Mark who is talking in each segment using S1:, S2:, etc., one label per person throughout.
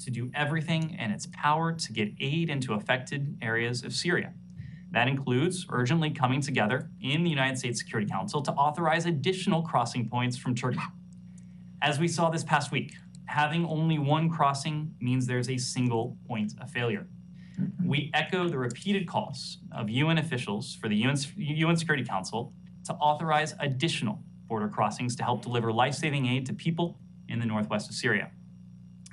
S1: to do everything in its power to get aid into affected areas of Syria. That includes urgently coming together in the United States Security Council to authorize additional crossing points from Turkey. As we saw this past week, having only one crossing means there's a single point of failure. We echo the repeated calls of UN officials for the UN Security Council to authorize additional border crossings to help deliver life-saving aid to people in the northwest of Syria.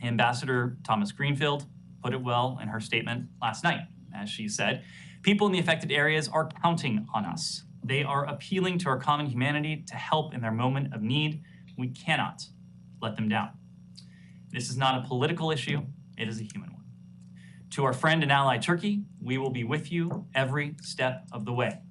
S1: Ambassador Thomas Greenfield put it well in her statement last night, as she said, "People in the affected areas are counting on us. They are appealing to our common humanity to help in their moment of need. We cannot let them down." This is not a political issue, it is a human one. To our friend and ally Turkey, we will be with you every step of the way.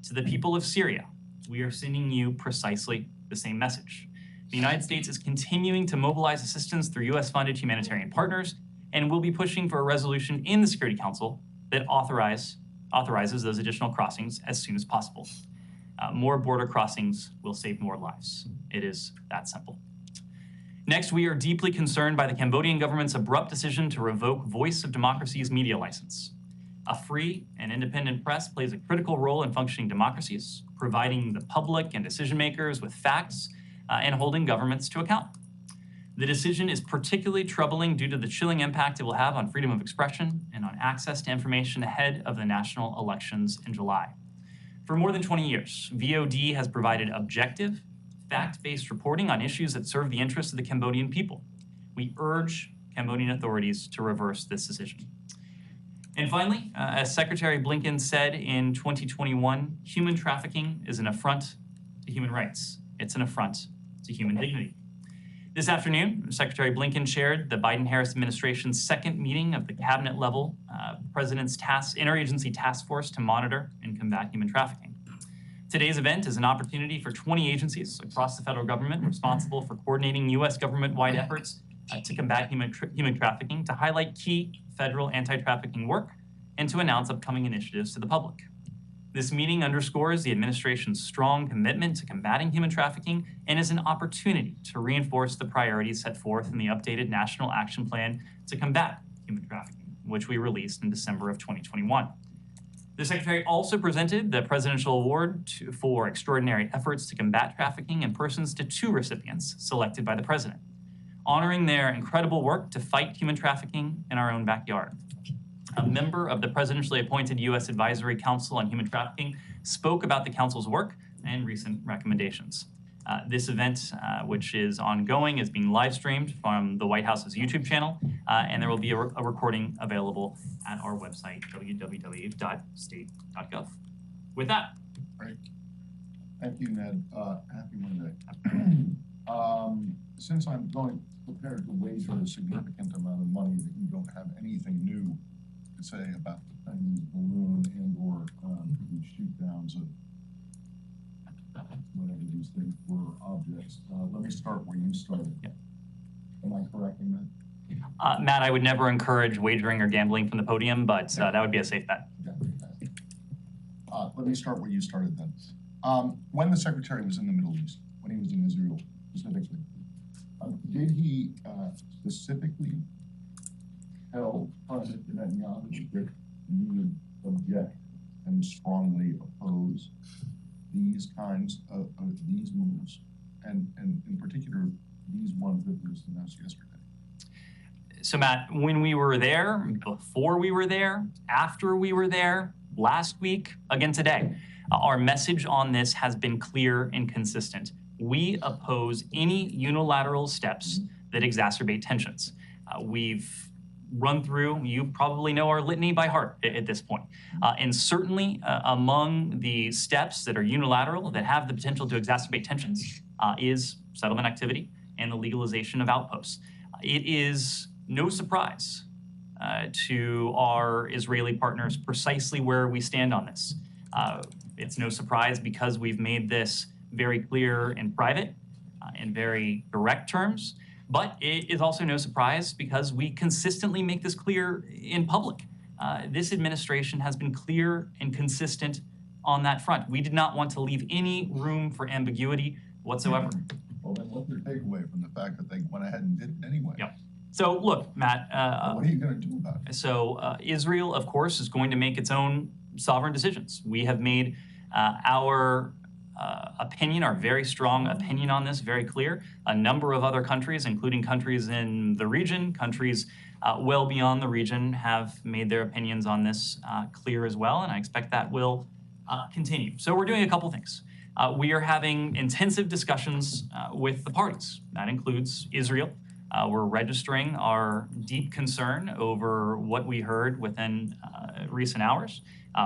S1: To the people of Syria, we are sending you precisely the same message. The United States is continuing to mobilize assistance through US-funded humanitarian partners, and will be pushing for a resolution in the Security Council that authorizes those additional crossings as soon as possible. More border crossings will save more lives. It is that simple. Next, we are deeply concerned by the Cambodian government's abrupt decision to revoke Voice of Democracy's media license. A free and independent press plays a critical role in functioning democracies, providing the public and decision makers with facts and holding governments to account. The decision is particularly troubling due to the chilling impact it will have on freedom of expression and on access to information ahead of the national elections in July. For more than 20 years, VOD has provided objective, fact-based reporting on issues that serve the interests of the Cambodian people. We urge Cambodian authorities to reverse this decision. And finally, as Secretary Blinken said in 2021, human trafficking is an affront to human rights. It's an affront to human dignity. This afternoon, Secretary Blinken chaired the Biden-Harris administration's second meeting of the cabinet-level President's Interagency Task Force to monitor and combat human trafficking. Today's event is an opportunity for 20 agencies across the federal government responsible for coordinating U.S. government-wide efforts to combat human trafficking to highlight key federal anti-trafficking work and to announce upcoming initiatives to the public. This meeting underscores the administration's strong commitment to combating human trafficking and is an opportunity to reinforce the priorities set forth in the updated National Action Plan to combat human trafficking, which we released in December of 2021. The Secretary also presented the Presidential Award for Extraordinary Efforts to Combat Trafficking in Persons to 2 recipients selected by the President, honoring their incredible work to fight human trafficking in our own backyard. A member of the presidentially appointed U.S. Advisory Council on Human Trafficking spoke about the Council's work and recent recommendations. This event, which is ongoing, is being live streamed from the White House's YouTube channel, and there will be a recording available at our website, www.state.gov. With that.
S2: Great. Thank you, Ned. Happy Monday. Since I'm prepared to wager a significant amount of money that you don't have anything new to say about the Chinese balloon and/or the shoot-downs of whatever these things were, objects. Let me start where you started.
S1: Yeah.
S2: Am I correcting that?
S1: Matt, I would never encourage wagering or gambling from the podium, but that would be a safe bet.
S2: Okay. Let me start where you started then. When the Secretary was in the Middle East, when he was in Israel specifically, did he specifically tell President Netanyahu that he would object and strongly oppose these kinds of these moves, and in particular, these ones that were announced yesterday?
S1: So Matt, when we were there, before we were there, after we were there, last week, again today, our message on this has been clear and consistent. We oppose any unilateral steps that exacerbate tensions. We've run through, you probably know our litany by heart at this point. And certainly among the steps that are unilateral, that have the potential to exacerbate tensions, is settlement activity and the legalization of outposts. It is no surprise to our Israeli partners precisely where we stand on this. It's no surprise because we've made this very clear in private, in very direct terms, but it is also no surprise because we consistently make this clear in public. This administration has been clear and consistent on that front. We did not want to leave any room for ambiguity whatsoever.
S2: Well, then what's your takeaway from the fact that they went ahead and did it anyway?
S1: Yep. So look, Matt,
S2: What are you going to do about it?
S1: so Israel, of course, is going to make its own sovereign decisions. We have made our opinion, our very strong opinion on this very clear. A number of other countries, including countries in the region, countries well beyond the region, have made their opinions on this clear as well, and I expect that will continue. So we're doing a couple things. We are having intensive discussions with the parties. That includes Israel. We're registering our deep concern over what we heard within recent hours.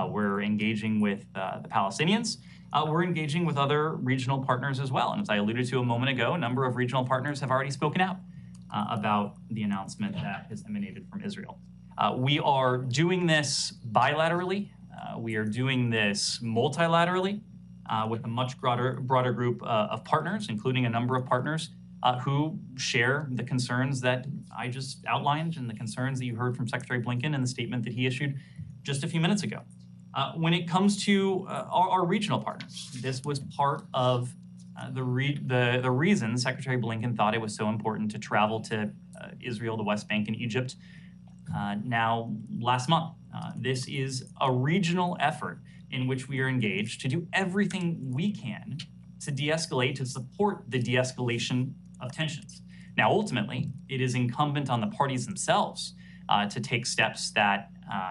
S1: We're engaging with the Palestinians. We're engaging with other regional partners as well. And as I alluded to a moment ago, a number of regional partners have already spoken out about the announcement that has emanated from Israel. We are doing this bilaterally. We are doing this multilaterally with a much broader group of partners, including a number of partners who share the concerns that I just outlined and the concerns that you heard from Secretary Blinken in the statement that he issued just a few minutes ago. When it comes to our regional partners, this was part of the reason Secretary Blinken thought it was so important to travel to Israel, the West Bank, and Egypt now last month. This is a regional effort in which we are engaged to do everything we can to de-escalate, to support the de-escalation of tensions. Now, ultimately, it is incumbent on the parties themselves to take steps that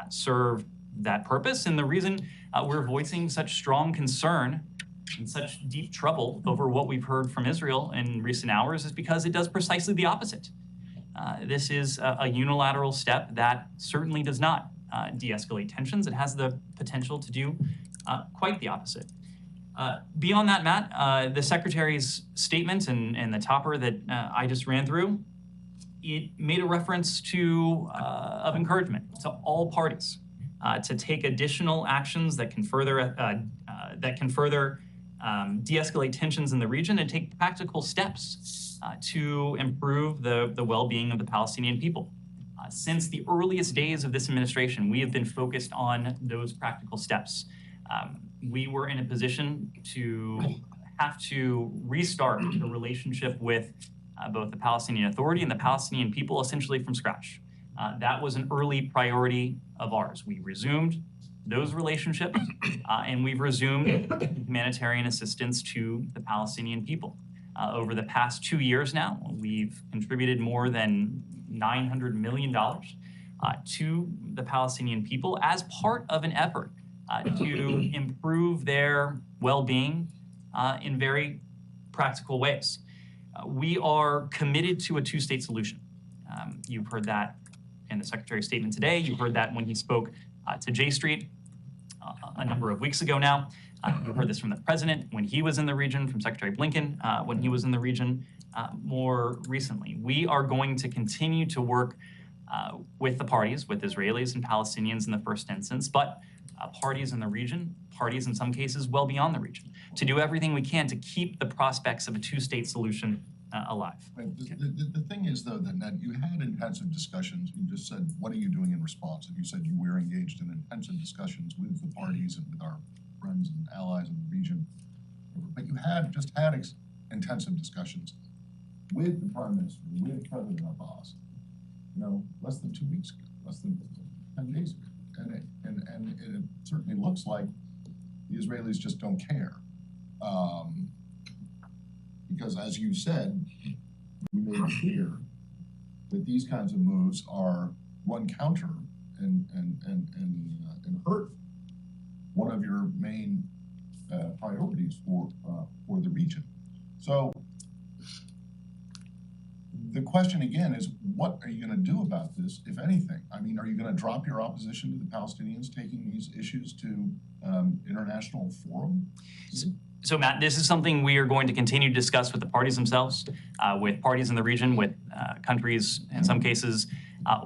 S1: serve that purpose. And the reason we're voicing such strong concern and such deep trouble over what we've heard from Israel in recent hours is because it does precisely the opposite. This is a unilateral step that certainly does not de-escalate tensions. It has the potential to do quite the opposite. Beyond that, Matt, the Secretary's statement and the topper that I just ran through, it made a reference to of encouragement to all parties to take additional actions that can further de-escalate tensions in the region and take practical steps to improve the well-being of the Palestinian people. Since the earliest days of this administration, we have been focused on those practical steps. We were in a position to have to restart the relationship with both the Palestinian Authority and the Palestinian people essentially from scratch. That was an early priority of ours. We resumed those relationships and we've resumed humanitarian assistance to the Palestinian people. Over the past 2 years now, we've contributed more than $900 million to the Palestinian people as part of an effort to improve their well-being in very practical ways. We are committed to a two-state solution. You've heard that in the Secretary's statement today. You heard that when he spoke to J Street a number of weeks ago now. You heard this from the President when he was in the region, from Secretary Blinken when he was in the region more recently. We are going to continue to work with the parties, with Israelis and Palestinians in the first instance, but parties in the region, parties in some cases well beyond the region, to do everything we can to keep the prospects of a two-state solution alive.
S2: Right. The thing is, though, that Ned, you had intensive discussions. You just said, what are you doing in response? And you said you were engaged in intensive discussions with the parties and with our friends and allies in the region. But you had intensive discussions with the Prime Minister, with President Abbas, less than 2 weeks ago, less than 10 days ago. And it certainly looks like the Israelis just don't care. Because as you said, we made it clear that these kinds of moves run counter and hurt one of your main priorities for the region. So the question again is, what are you going to do about this, if anything? I mean, are you going to drop your opposition to the Palestinians taking these issues to international forum?
S1: So Matt, this is something we are going to continue to discuss with the parties themselves, with parties in the region, with countries, in some cases,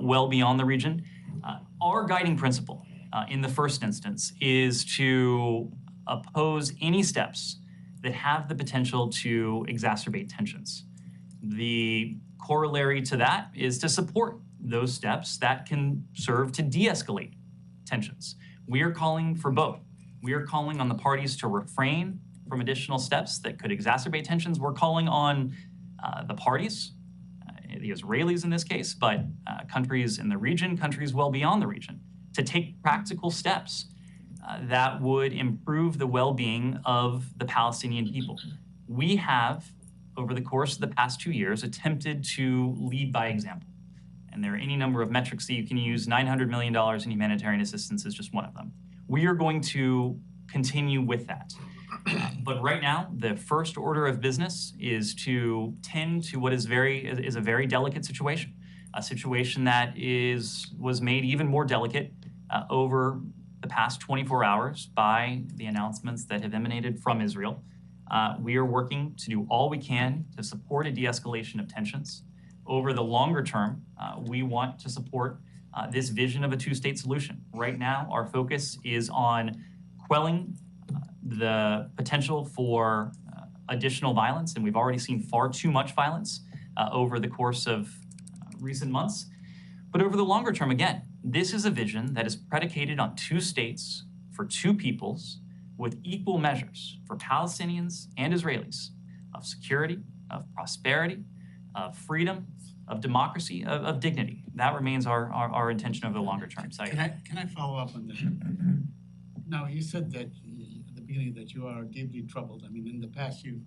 S1: well beyond the region. Our guiding principle in the first instance is to oppose any steps that have the potential to exacerbate tensions. The corollary to that is to support those steps that can serve to de-escalate tensions. We are calling for both. We are calling on the parties to refrain from additional steps that could exacerbate tensions. We're calling on the parties, the Israelis in this case, but countries in the region, countries well beyond the region, to take practical steps that would improve the well-being of the Palestinian people. We have, over the course of the past 2 years, attempted to lead by example. And there are any number of metrics that you can use. $900 million in humanitarian assistance is just one of them. We are going to continue with that. But right now, the first order of business is to tend to what is a very delicate situation, a situation that was made even more delicate over the past 24 hours by the announcements that have emanated from Israel. We are working to do all we can to support a de-escalation of tensions. Over the longer term, we want to support this vision of a two-state solution. Right now, our focus is on quelling the potential for additional violence, and we've already seen far too much violence over the course of recent months. But over the longer term, again, this is a vision that is predicated on two states for two peoples with equal measures for Palestinians and Israelis of security, of prosperity, of freedom, of democracy, of dignity. That remains our intention over the longer term. So
S3: can I follow up on that? Now, you said that at the beginning that you are deeply troubled. I mean, in the past, you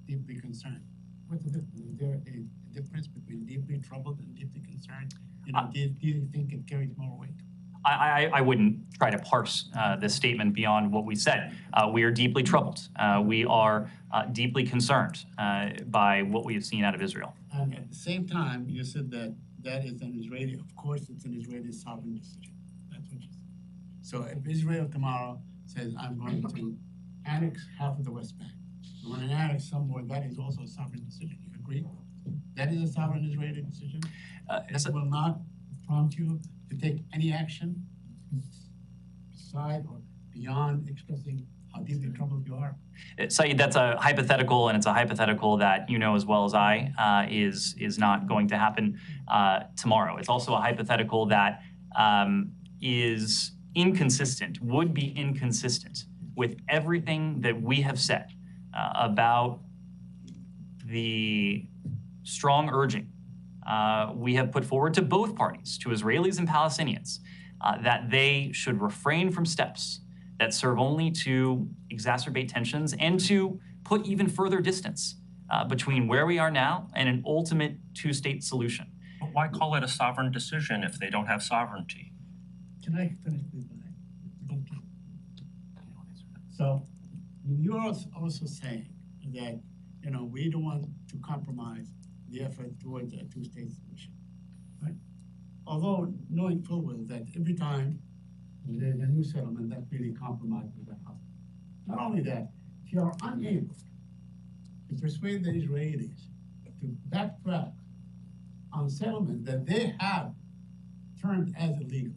S3: deeply concerned. What's the difference? Is there a difference between deeply troubled and deeply concerned? You know, do you think it carries more weight?
S1: I wouldn't try to parse this statement beyond what we said. We are deeply troubled. We are deeply concerned by what we have seen out of Israel.
S3: And at the same time, you said that is an Israeli, of course, it's an Israeli sovereign decision. That's what you said. So if Israel tomorrow says, I'm going to annex half of the West Bank, I want to annex some more, that is also a sovereign decision. You agree? That is a sovereign Israeli decision. That will not prompt you to take any action beside or beyond expressing how deeply troubled you are.
S1: Saeed, that's a hypothetical, and it's a hypothetical that you know as well as I is not going to happen tomorrow. It's also a hypothetical that is inconsistent, would be inconsistent with everything that we have said about the strong urging we have put forward to both parties, to Israelis and Palestinians, that they should refrain from steps that serve only to exacerbate tensions and to put even further distance between where we are now and an ultimate two-state solution.
S4: But why call it a sovereign decision if they don't have sovereignty?
S3: Can I finish, please? So you're also saying that, you know, we don't want to compromise the effort towards a two-state solution, right? Although knowing full well that every time there's a new settlement, that really compromises the house. Not only that, if you are unable to persuade the Israelis to backtrack on settlement that they have termed as illegal,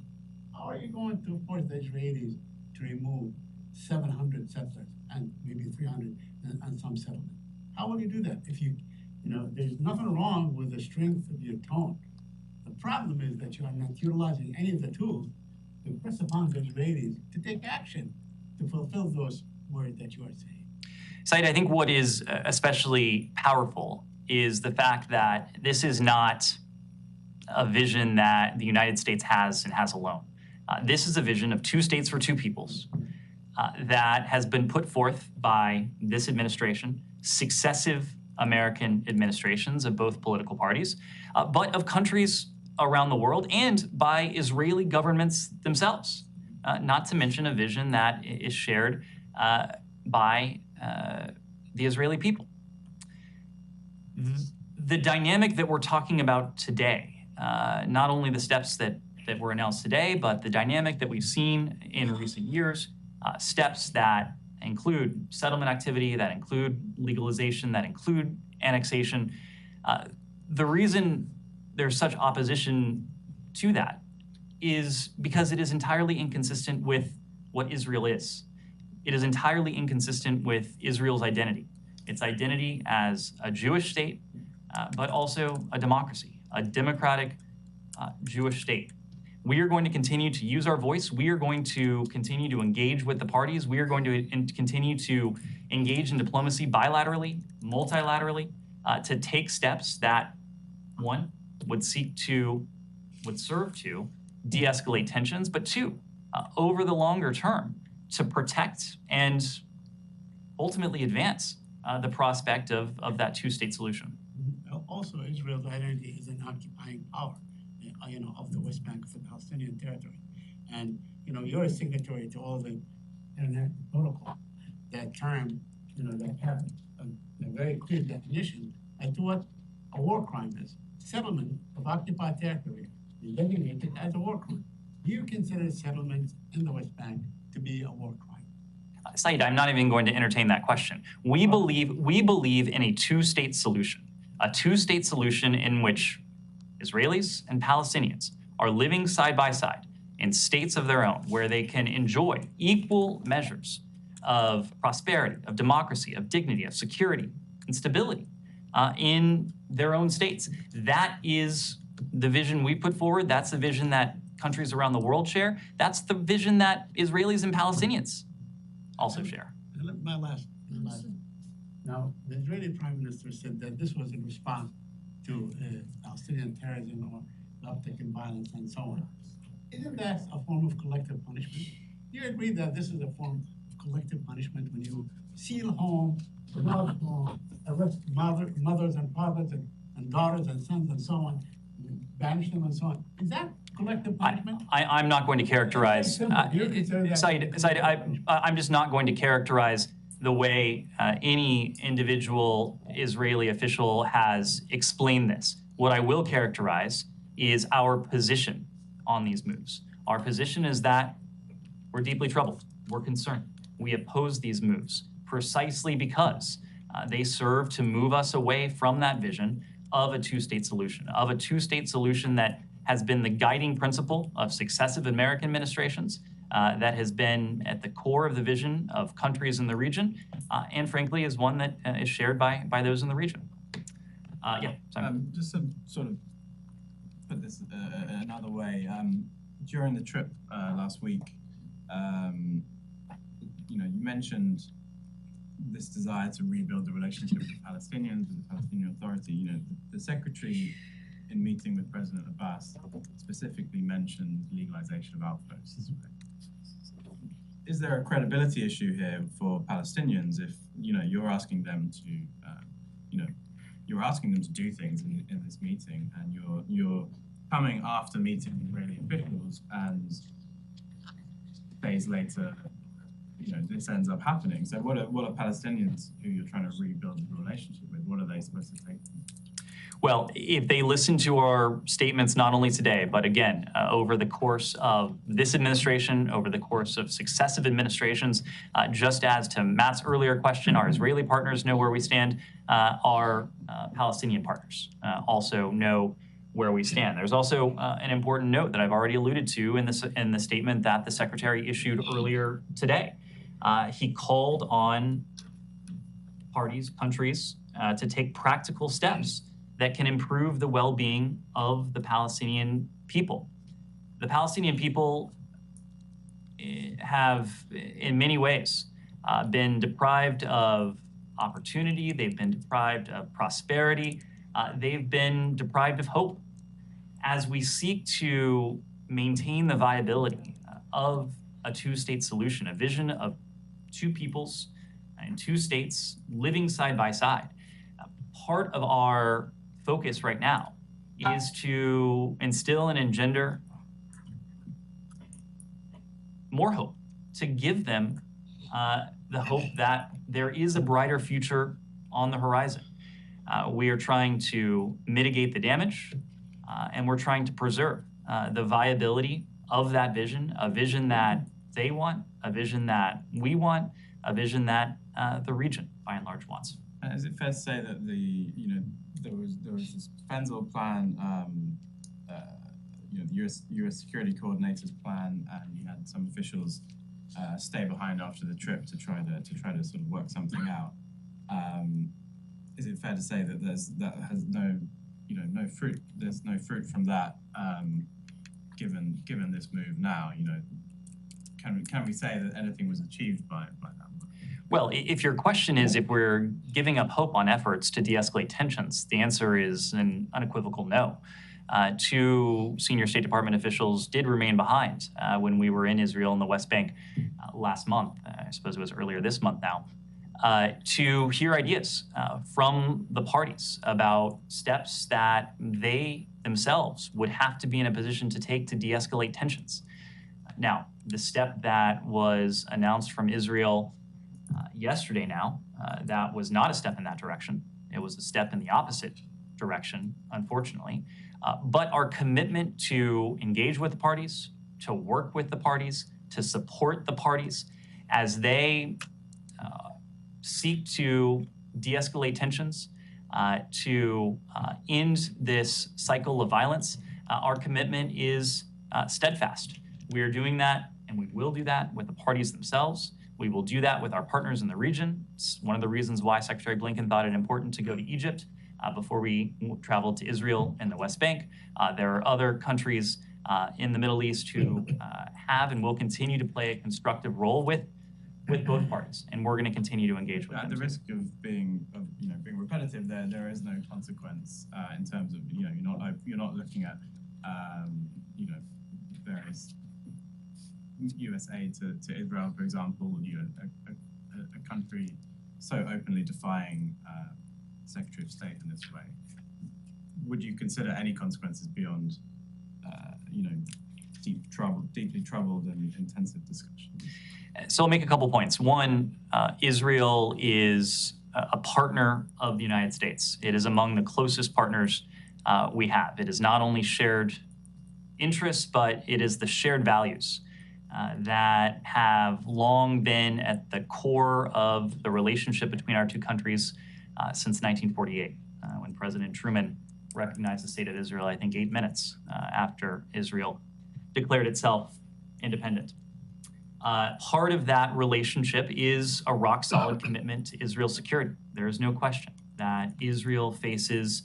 S3: how are you going to force the Israelis to remove 700 settlers and maybe 300 and some settlement? How will you do that if you know, there's nothing wrong with the strength of your tone. The problem is that you are not utilizing any of the tools to press upon the Israelis to take action to fulfill those words that you are saying.
S1: Saeed, I think what is especially powerful is the fact that this is not a vision that the United States has and has alone. This is a vision of two states for two peoples that has been put forth by this administration, successive American administrations of both political parties, but of countries around the world and by Israeli governments themselves, not to mention a vision that is shared by the Israeli people. The dynamic that we're talking about today, not only the steps that were announced today, but the dynamic that we've seen in recent years, steps that include settlement activity, that include legalization, that include annexation. The reason there's such opposition to that is because it is entirely inconsistent with what Israel is. It is entirely inconsistent with Israel's identity. Its identity as a Jewish state, but also a democracy, a democratic Jewish state. We are going to continue to use our voice. We are going to continue to engage with the parties. We are going to continue to engage in diplomacy bilaterally, multilaterally, to take steps that one, would serve to de-escalate tensions, but two, over the longer term, to protect and ultimately advance the prospect of that two-state solution.
S3: Also, Israel's identity is an occupying power, of the West Bank, of the Palestinian territory. And, you're a signatory to all the international protocol that term, that have a very clear definition as to what a war crime is. Settlement of occupied territory is designated as a war crime. Do you consider settlement in the West Bank to be a war crime?
S1: Saeed, I'm not even going to entertain that question. We believe in a two-state solution in which Israelis and Palestinians are living side by side in states of their own, where they can enjoy equal measures of prosperity, of democracy, of dignity, of security, and stability in their own states. That is the vision we put forward. That's the vision that countries around the world share. That's the vision that Israelis and Palestinians also share.
S3: My last. Now, the Israeli Prime Minister said that this was in response to Palestinian terrorism or the uptick in violence and so on. Isn't that a form of collective punishment? Do you agree that this is a form of collective punishment when you seal home, rob home, arrest mothers and fathers and daughters and sons and so on, banish them and so on? Is that collective punishment?
S1: I'm not going to characterize, Saeed, I'm just not going to characterize the way any individual Israeli official has explained this. What I will characterize is our position on these moves. Our position is that we're deeply troubled, we're concerned. We oppose these moves precisely because they serve to move us away from that vision of a two-state solution, that has been the guiding principle of successive American administrations, that has been at the core of the vision of countries in the region, and frankly is one that is shared by those in the region.
S5: Just to sort of put this another way, during the trip last week, you mentioned this desire to rebuild the relationship with Palestinians, with the Palestinian Authority. The Secretary, in meeting with President Abbas, specifically mentioned legalization of outposts. Is there a credibility issue here for Palestinians if you're asking them to do things in this meeting, and you're coming after meeting Israeli officials, and days later, this ends up happening? So what are Palestinians who you're trying to rebuild the relationship with? What are they supposed to take?
S1: Well, if they listen to our statements not only today, but again, over the course of this administration, over the course of successive administrations, just as to Matt's earlier question, our Israeli partners know where we stand, our Palestinian partners also know where we stand. There's also an important note that I've already alluded to in the statement that the Secretary issued earlier today. He called on countries, to take practical steps that can improve the well-being of the Palestinian people. The Palestinian people have, in many ways, been deprived of opportunity. They've been deprived of prosperity. They've been deprived of hope. As we seek to maintain the viability of a two-state solution, a vision of two peoples and two states living side by side, part of our focus right now is to instill and engender more hope, to give them the hope that there is a brighter future on the horizon. We are trying to mitigate the damage, and we're trying to preserve the viability of that vision, a vision that they want, a vision that we want, a vision that the region, by and large, wants.
S5: Is it fair to say that there was this Fenzl plan, the U.S. security coordinator's plan, and you had some officials stay behind after the trip to try to sort of work something out. Is it fair to say that that has no fruit? There's no fruit from that, given this move now. Can we say that anything was achieved by that?
S1: Well, if your question is if we're giving up hope on efforts to de-escalate tensions, the answer is an unequivocal no. Two senior State Department officials did remain behind when we were in Israel and the West Bank last month. I suppose it was earlier this month now, to hear ideas from the parties about steps that they themselves would have to be in a position to take to de-escalate tensions. Now, the step that was announced from Israel yesterday now, that was not a step in that direction. It was a step in the opposite direction, unfortunately. But our commitment to engage with the parties, to work with the parties, to support the parties as they seek to de-escalate tensions, to end this cycle of violence, our commitment is steadfast. We are doing that, and we will do that with the parties themselves. We will do that with our partners in the region. It's one of the reasons why Secretary Blinken thought it important to go to Egypt before we traveled to Israel and the West Bank. There are other countries in the Middle East who have and will continue to play a constructive role with both parties, and we're going to continue to engage with them.
S5: At the risk of being repetitive, there is no consequence in terms of you're not looking at various U.S. aid to Israel, for example, a country so openly defying Secretary of State in this way. Would you consider any consequences beyond, deeply troubled and intensive discussion?
S1: So I'll make a couple points. One, Israel is a partner of the United States. It is among the closest partners we have. It is not only shared interests, but it is the shared values that have long been at the core of the relationship between our two countries since 1948, when President Truman recognized the state of Israel, I think 8 minutes after Israel declared itself independent. Part of that relationship is a rock-solid commitment to Israel's security. There is no question that Israel faces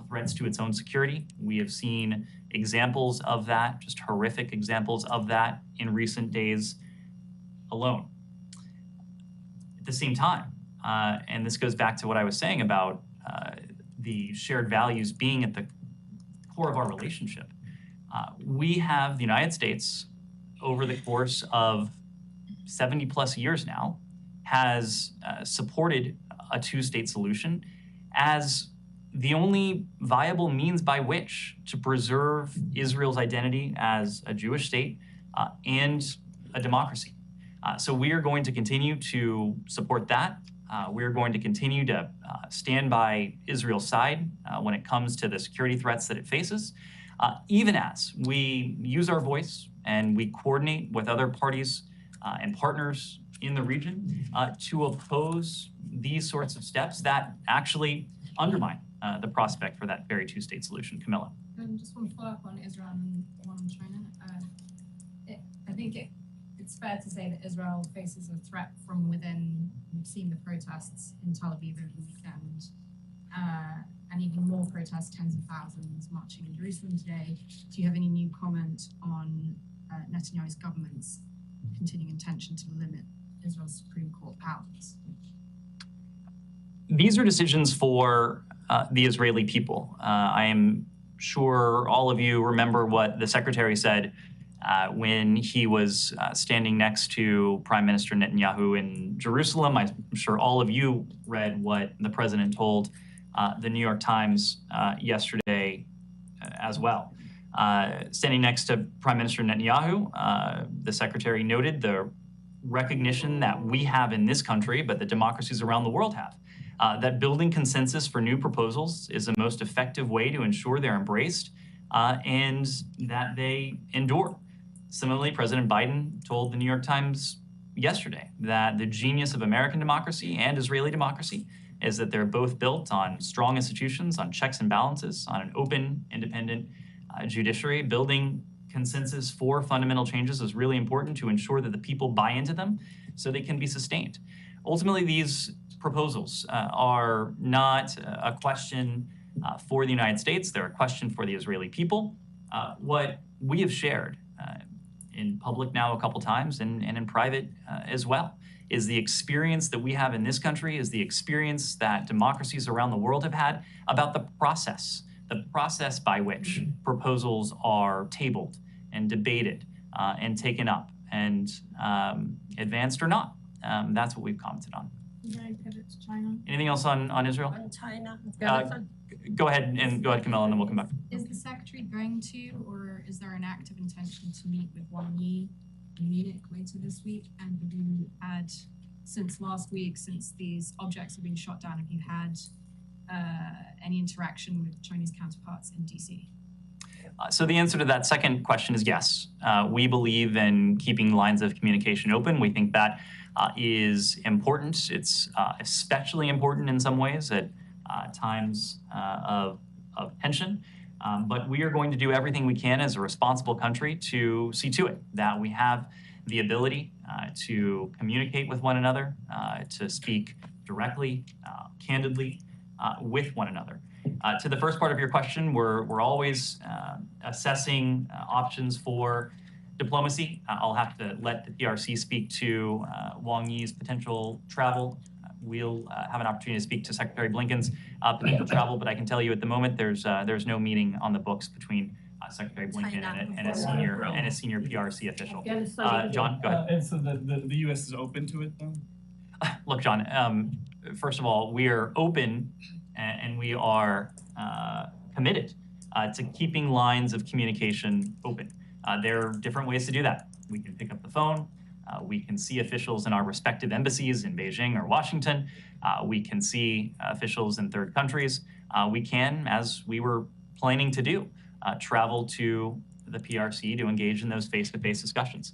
S1: threats to its own security. We have seen examples of that, just horrific examples of that in recent days alone. At the same time, and this goes back to what I was saying about the shared values being at the core of our relationship, we have the United States, over the course of 70 plus years now, has supported a two-state solution as the only viable means by which to preserve Israel's identity as a Jewish state and a democracy. So we are going to continue to support that. We're going to continue to stand by Israel's side when it comes to the security threats that it faces, even as we use our voice and we coordinate with other parties and partners in the region to oppose these sorts of steps that actually undermine the prospect for that very two-state solution. Camilla.
S6: Just one follow-up on Israel and one on China. I think it's fair to say that Israel faces a threat from within. We've seen the protests in Tel Aviv over the weekend, and even more protests, tens of thousands marching in Jerusalem today. Do you have any new comment on Netanyahu's government's continuing intention to limit Israel's Supreme Court powers?
S1: These are decisions for the Israeli people. I am sure all of you remember what the secretary said when he was standing next to Prime Minister Netanyahu in Jerusalem. I'm sure all of you read what the president told the New York Times yesterday as well. Standing next to Prime Minister Netanyahu, the secretary noted the recognition that we have in this country, but that democracies around the world have. That building consensus for new proposals is the most effective way to ensure they're embraced and that they endure. Similarly, President Biden told the New York Times yesterday that the genius of American democracy and Israeli democracy is that they're both built on strong institutions, on checks and balances, on an open, independent judiciary. Building consensus for fundamental changes is really important to ensure that the people buy into them so they can be sustained. Ultimately, these proposals are not a question for the United States. They're a question for the Israeli people. What we have shared in public now a couple times and in private as well is the experience that we have in this country, is the experience that democracies around the world have had about the process by which proposals are tabled and debated and taken up and advanced or not. That's what we've commented on.
S6: Can I pivot to China?
S1: Anything else on Israel?
S7: On China,
S1: Go ahead, Camilla, and then we'll come back.
S6: Is the secretary going to, or is there an active intention to meet with Wang Yi in Munich later this week? And have you had, since last week, since these objects have been shot down, have you had any interaction with Chinese counterparts in DC?
S1: So the answer to that second question is yes. We believe in keeping lines of communication open. We think that is important. It's especially important in some ways at times of tension. But we are going to do everything we can as a responsible country to see to it that we have the ability to communicate with one another, to speak directly, candidly with one another. To the first part of your question, we're always assessing options for diplomacy. I'll have to let the PRC speak to Wang Yi's potential travel. We'll have an opportunity to speak to Secretary Blinken's potential travel, but I can tell you at the moment there's no meeting on the books between Secretary Blinken and a senior PRC official. John, go ahead.
S5: And so the U.S. is open to it, though?
S1: Look, John, first of all, we are open and we are committed to keeping lines of communication open. There are different ways to do that. We can pick up the phone. We can see officials in our respective embassies in Beijing or Washington. We can see officials in third countries. We can, as we were planning to do, travel to the PRC to engage in those face-to-face discussions.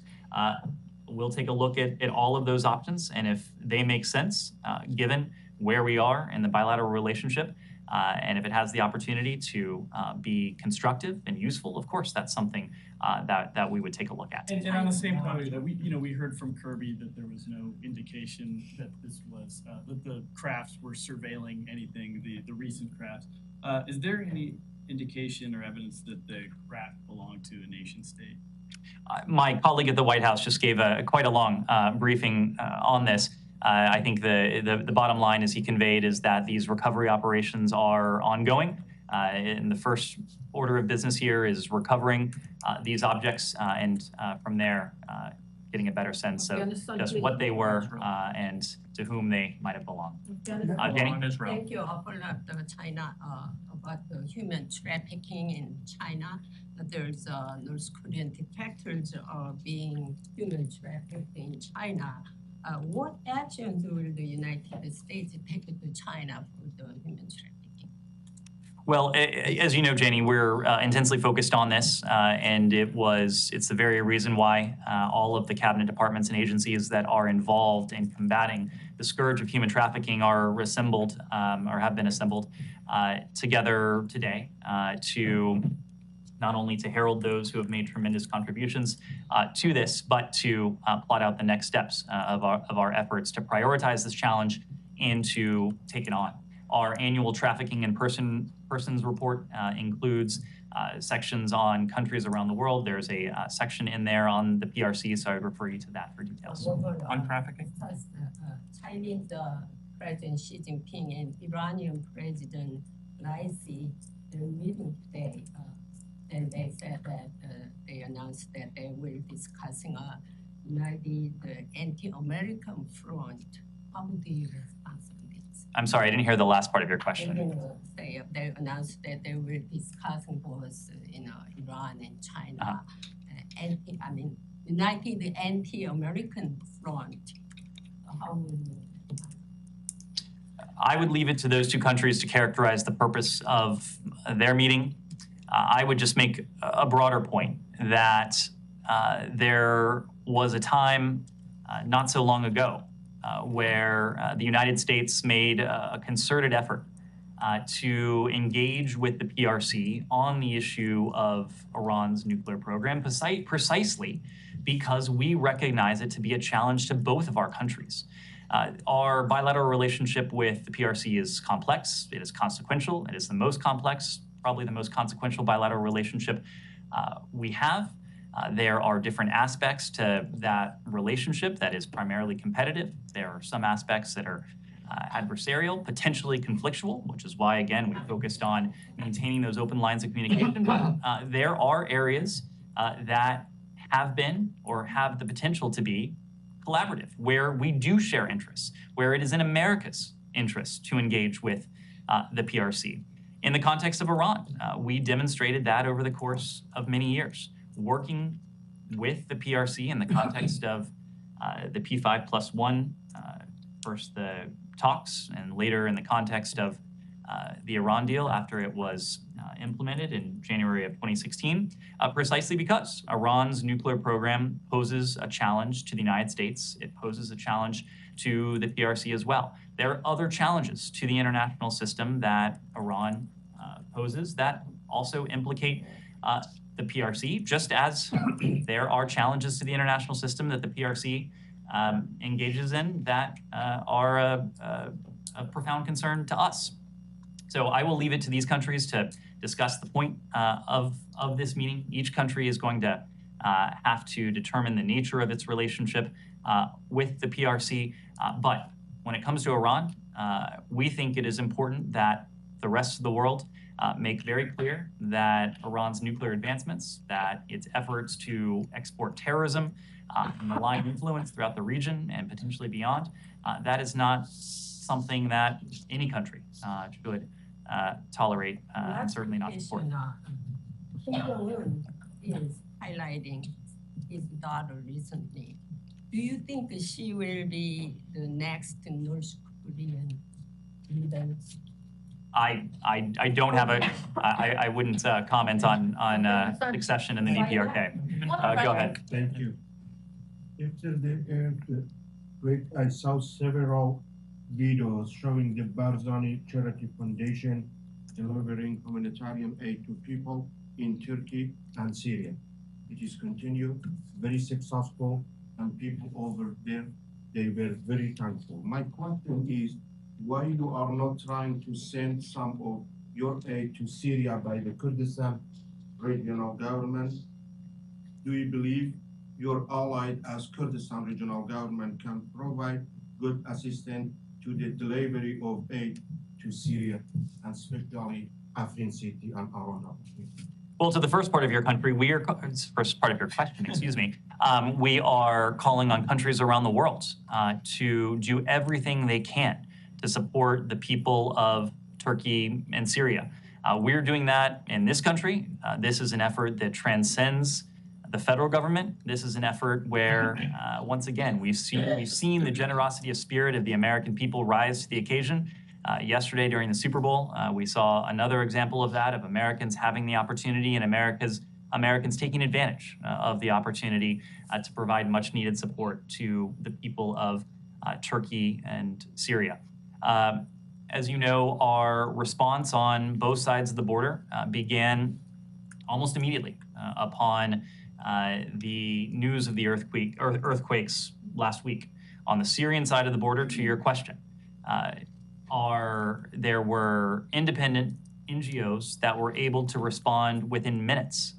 S1: We'll take a look at all of those options, and if they make sense, given where we are in the bilateral relationship, and if it has the opportunity to be constructive and useful, of course, that's something that we would take a look at.
S8: And on the same point, we heard from Kirby that there was no indication that this was that the crafts were surveilling anything, the recent crafts. Is there any indication or evidence that the craft belonged to a nation state?
S1: My colleague at the White House just gave quite a long briefing on this. I think the bottom line, as he conveyed, is that these recovery operations are ongoing. And the first order of business here is recovering these objects, and from there, getting a better sense of just what they were and to whom they might have belonged. Jenny?
S7: Thank you. I'll follow up the China about the human trafficking in China. There's North Korean detectives are being human trafficked in China. What actions will the United States take to China for the human trafficking?
S1: Well, as you know, Janie, we're intensely focused on this, and it's the very reason why all of the cabinet departments and agencies that are involved in combating the scourge of human trafficking are assembled or have been assembled together today to not only to herald those who have made tremendous contributions to this, but to plot out the next steps of our efforts to prioritize this challenge and to take it on. Our annual trafficking and persons report includes sections on countries around the world. There's a section in there on the PRC, so I would refer you to that for details.
S4: On trafficking?
S7: Chinese President Xi Jinping and Iranian President Raisi, they're meeting today. And they said that they announced that they will discussing united anti-American front. How do you respond to this?
S1: I'm sorry, I didn't hear the last part of your question.
S7: They announced that they will discussing both Iran and China, united anti-American front. How will you?
S1: I would leave it to those two countries to characterize the purpose of their meeting. I would just make a broader point that there was a time not so long ago where the United States made a concerted effort to engage with the PRC on the issue of Iran's nuclear program, precisely because we recognize it to be a challenge to both of our countries. Our bilateral relationship with the PRC is complex, it is consequential, it is the most complex, probably the most consequential bilateral relationship we have. There are different aspects to that relationship that is primarily competitive. There are some aspects that are adversarial, potentially conflictual, which is why, again, we focused on maintaining those open lines of communication. There are areas that have been or have the potential to be collaborative, where we do share interests, where it is in America's interest to engage with the PRC. In the context of Iran, we demonstrated that over the course of many years, working with the PRC in the context of the P5+1, first the talks, and later in the context of the Iran deal after it was implemented in January of 2016, precisely because Iran's nuclear program poses a challenge to the United States. It poses a challenge to the PRC as well. There are other challenges to the international system that Iran poses that also implicate the PRC, just as there are challenges to the international system that the PRC engages in that are a profound concern to us. So I will leave it to these countries to discuss the point of this meeting. Each country is going to have to determine the nature of its relationship with the PRC. But when it comes to Iran, we think it is important that the rest of the world make very clear that Iran's nuclear advancements, that its efforts to export terrorism and malign influence throughout the region and potentially beyond, that is not something that any country should tolerate and certainly not support.
S7: Kim Jong-un is highlighting his daughter recently. Do you think she will be the next North Korean leader?
S1: I don't have I wouldn't comment on succession in the DPRK. Go ahead.
S9: Thank you. After the earthquake, I saw several videos showing the Barzani Charity Foundation delivering humanitarian aid to people in Turkey and Syria. It is continued, very successful, and people over there, they were very thankful. My question is, why you are not trying to send some of your aid to Syria by the Kurdistan regional government? Do you believe your allied as Kurdistan regional government can provide good assistance to the delivery of aid to Syria, and especially Afrin City and Aran?
S1: Well, to the first part of your country, first part of your question, excuse me, we are calling on countries around the world to do everything they can to support the people of Turkey and Syria. We're doing that in this country. This is an effort that transcends the federal government. This is an effort where, once again, we've seen the generosity of spirit of the American people rise to the occasion. Yesterday during the Super Bowl, we saw another example of that, of Americans having the opportunity and Americans taking advantage of the opportunity to provide much needed support to the people of Turkey and Syria. As you know, our response on both sides of the border began almost immediately upon the news of the earthquakes last week. On the Syrian side of the border, to your question, there were independent NGOs that were able to respond within minutes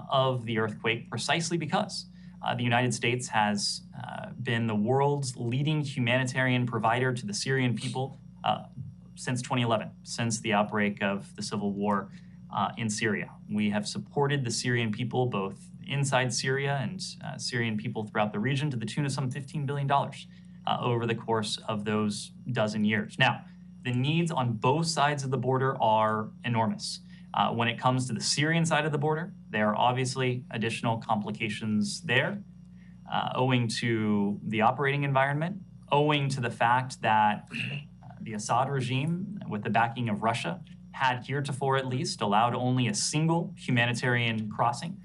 S1: of the earthquake, precisely because the United States has been the world's leading humanitarian provider to the Syrian people since 2011, since the outbreak of the civil war in Syria. We have supported the Syrian people both inside Syria and Syrian people throughout the region to the tune of some $15 billion over the course of those dozen years. Now, the needs on both sides of the border are enormous. When it comes to the Syrian side of the border, there are obviously additional complications there, owing to the operating environment, owing to the fact that the Assad regime, with the backing of Russia, had heretofore at least allowed only a single humanitarian crossing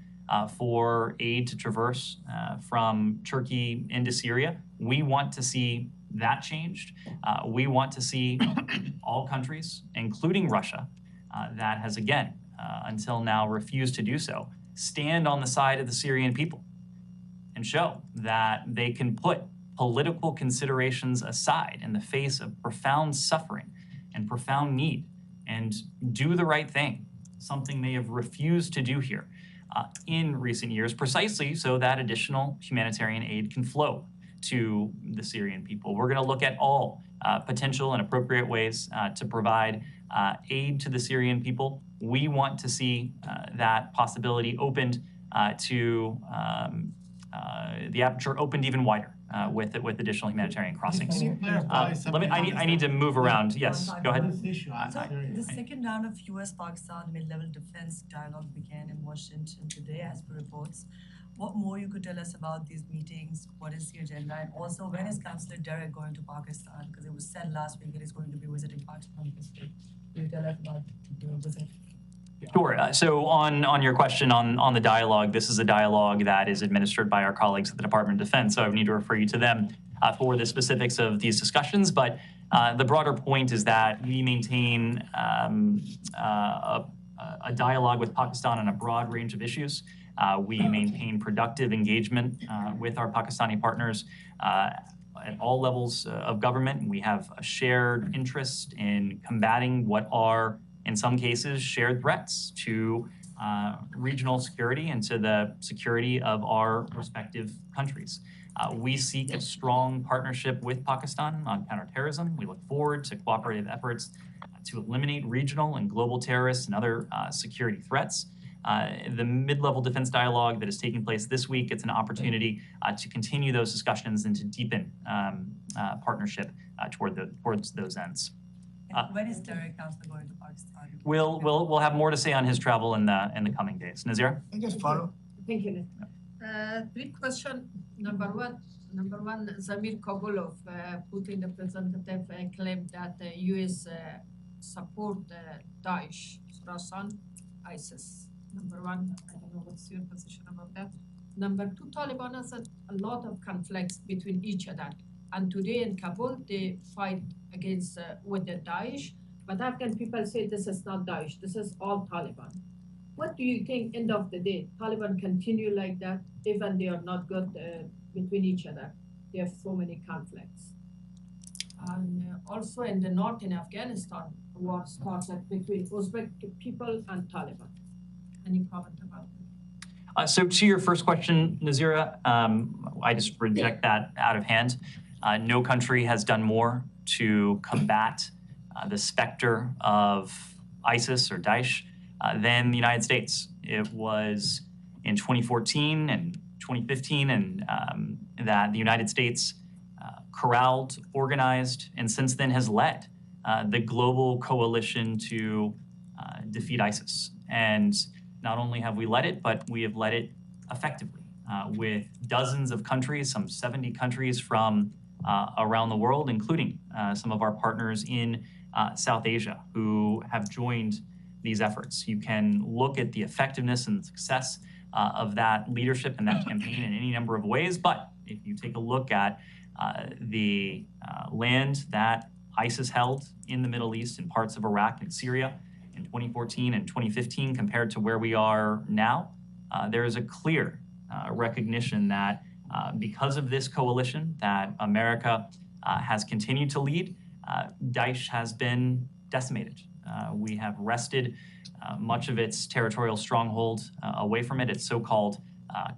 S1: for aid to traverse from Turkey into Syria. We want to see that changed. We want to see all countries, including Russia, that has again, until now, refused to do so, stand on the side of the Syrian people and show that they can put political considerations aside in the face of profound suffering and profound need and do the right thing, something they have refused to do here. in recent years, precisely so that additional humanitarian aid can flow to the Syrian people. We're going to look at all potential and appropriate ways to provide aid to the Syrian people. We want to see that possibility opened to the aperture opened even wider with additional humanitarian crossings. I need to move around. Yes, go ahead.
S10: So the second round of U.S.-Pakistan mid-level defense dialogue began in Washington today, as per reports. What more you could tell us about these meetings? What is the agenda? And also, when is Councillor Derek going to Pakistan? Because it was said last week that he's going to be visiting Pakistan this week. Can you tell us about the visit?
S1: Sure. So on your question on the dialogue, this is a dialogue that is administered by our colleagues at the Department of Defense, so I need to refer you to them for the specifics of these discussions. But the broader point is that we maintain a dialogue with Pakistan on a broad range of issues. We maintain productive engagement with our Pakistani partners at all levels of government. We have a shared interest in combating what are, in some cases, shared threats to regional security and to the security of our respective countries. We seek a strong partnership with Pakistan on counterterrorism. We look forward to cooperative efforts to eliminate regional and global terrorists and other security threats. The mid-level defense dialogue that is taking place this week, it's an opportunity to continue those discussions and to deepen partnership towards those ends.
S10: When is Derek Councillor going to Pakistan?
S1: We'll have more to say on his travel in the coming days. Nazira?
S3: I just follow.
S11: Thank you. Three questions. Number one, Zamir Kabulov, Putin representative, claimed that the U.S. support Daesh, Khorasan, ISIS. Number one, I don't know what's your position about that. Number two, Taliban has a lot of conflicts between each other. And today in Kabul, they fight against with the Daesh, but Afghan people say this is not Daesh, this is all Taliban. What do you think, end of the day, Taliban continue like that, even they are not good between each other? They have so many conflicts. And also in the north in Afghanistan, war started between Uzbek people and Taliban. Any comment about that?
S1: So to your first question, Nazira, I just reject that out of hand. No country has done more to combat the specter of ISIS or Daesh than the United States. It was in 2014 and 2015 and that the United States corralled, organized, and since then has led the global coalition to defeat ISIS. And not only have we led it, but we have led it effectively with dozens of countries, some 70 countries from around the world, including some of our partners in South Asia who have joined these efforts. You can look at the effectiveness and success of that leadership and that campaign in any number of ways, but if you take a look at the land that ISIS held in the Middle East and parts of Iraq and Syria in 2014 and 2015 compared to where we are now, there is a clear recognition that because of this coalition that America has continued to lead, Daesh has been decimated. We have wrested much of its territorial stronghold away from it. Its so-called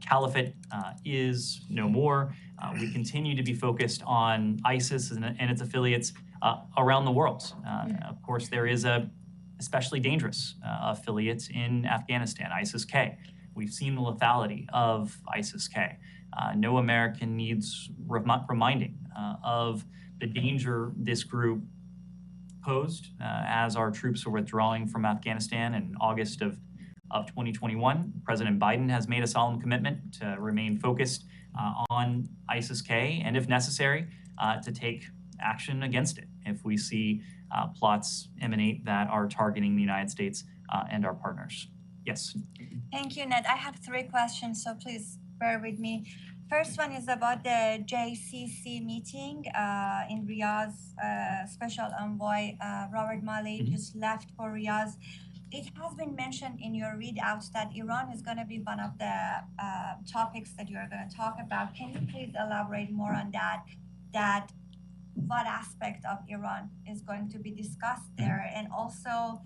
S1: caliphate is no more. We continue to be focused on ISIS and its affiliates around the world. Of course, there is a especially dangerous affiliate in Afghanistan, ISIS-K. We've seen the lethality of ISIS-K. No American needs reminding of the danger this group posed as our troops were withdrawing from Afghanistan in August of 2021. President Biden has made a solemn commitment to remain focused on ISIS-K and, if necessary, to take action against it if we see plots emanate that are targeting the United States and our partners. Yes.
S12: Thank you, Ned. I have three questions, so please bear with me. First one is about the JCC meeting in Riyadh. Special Envoy Robert Malley just left for Riyadh. It has been mentioned in your readouts that Iran is going to be one of the topics that you are going to talk about. Can you please elaborate more on that? That what aspect of Iran is going to be discussed there? And also,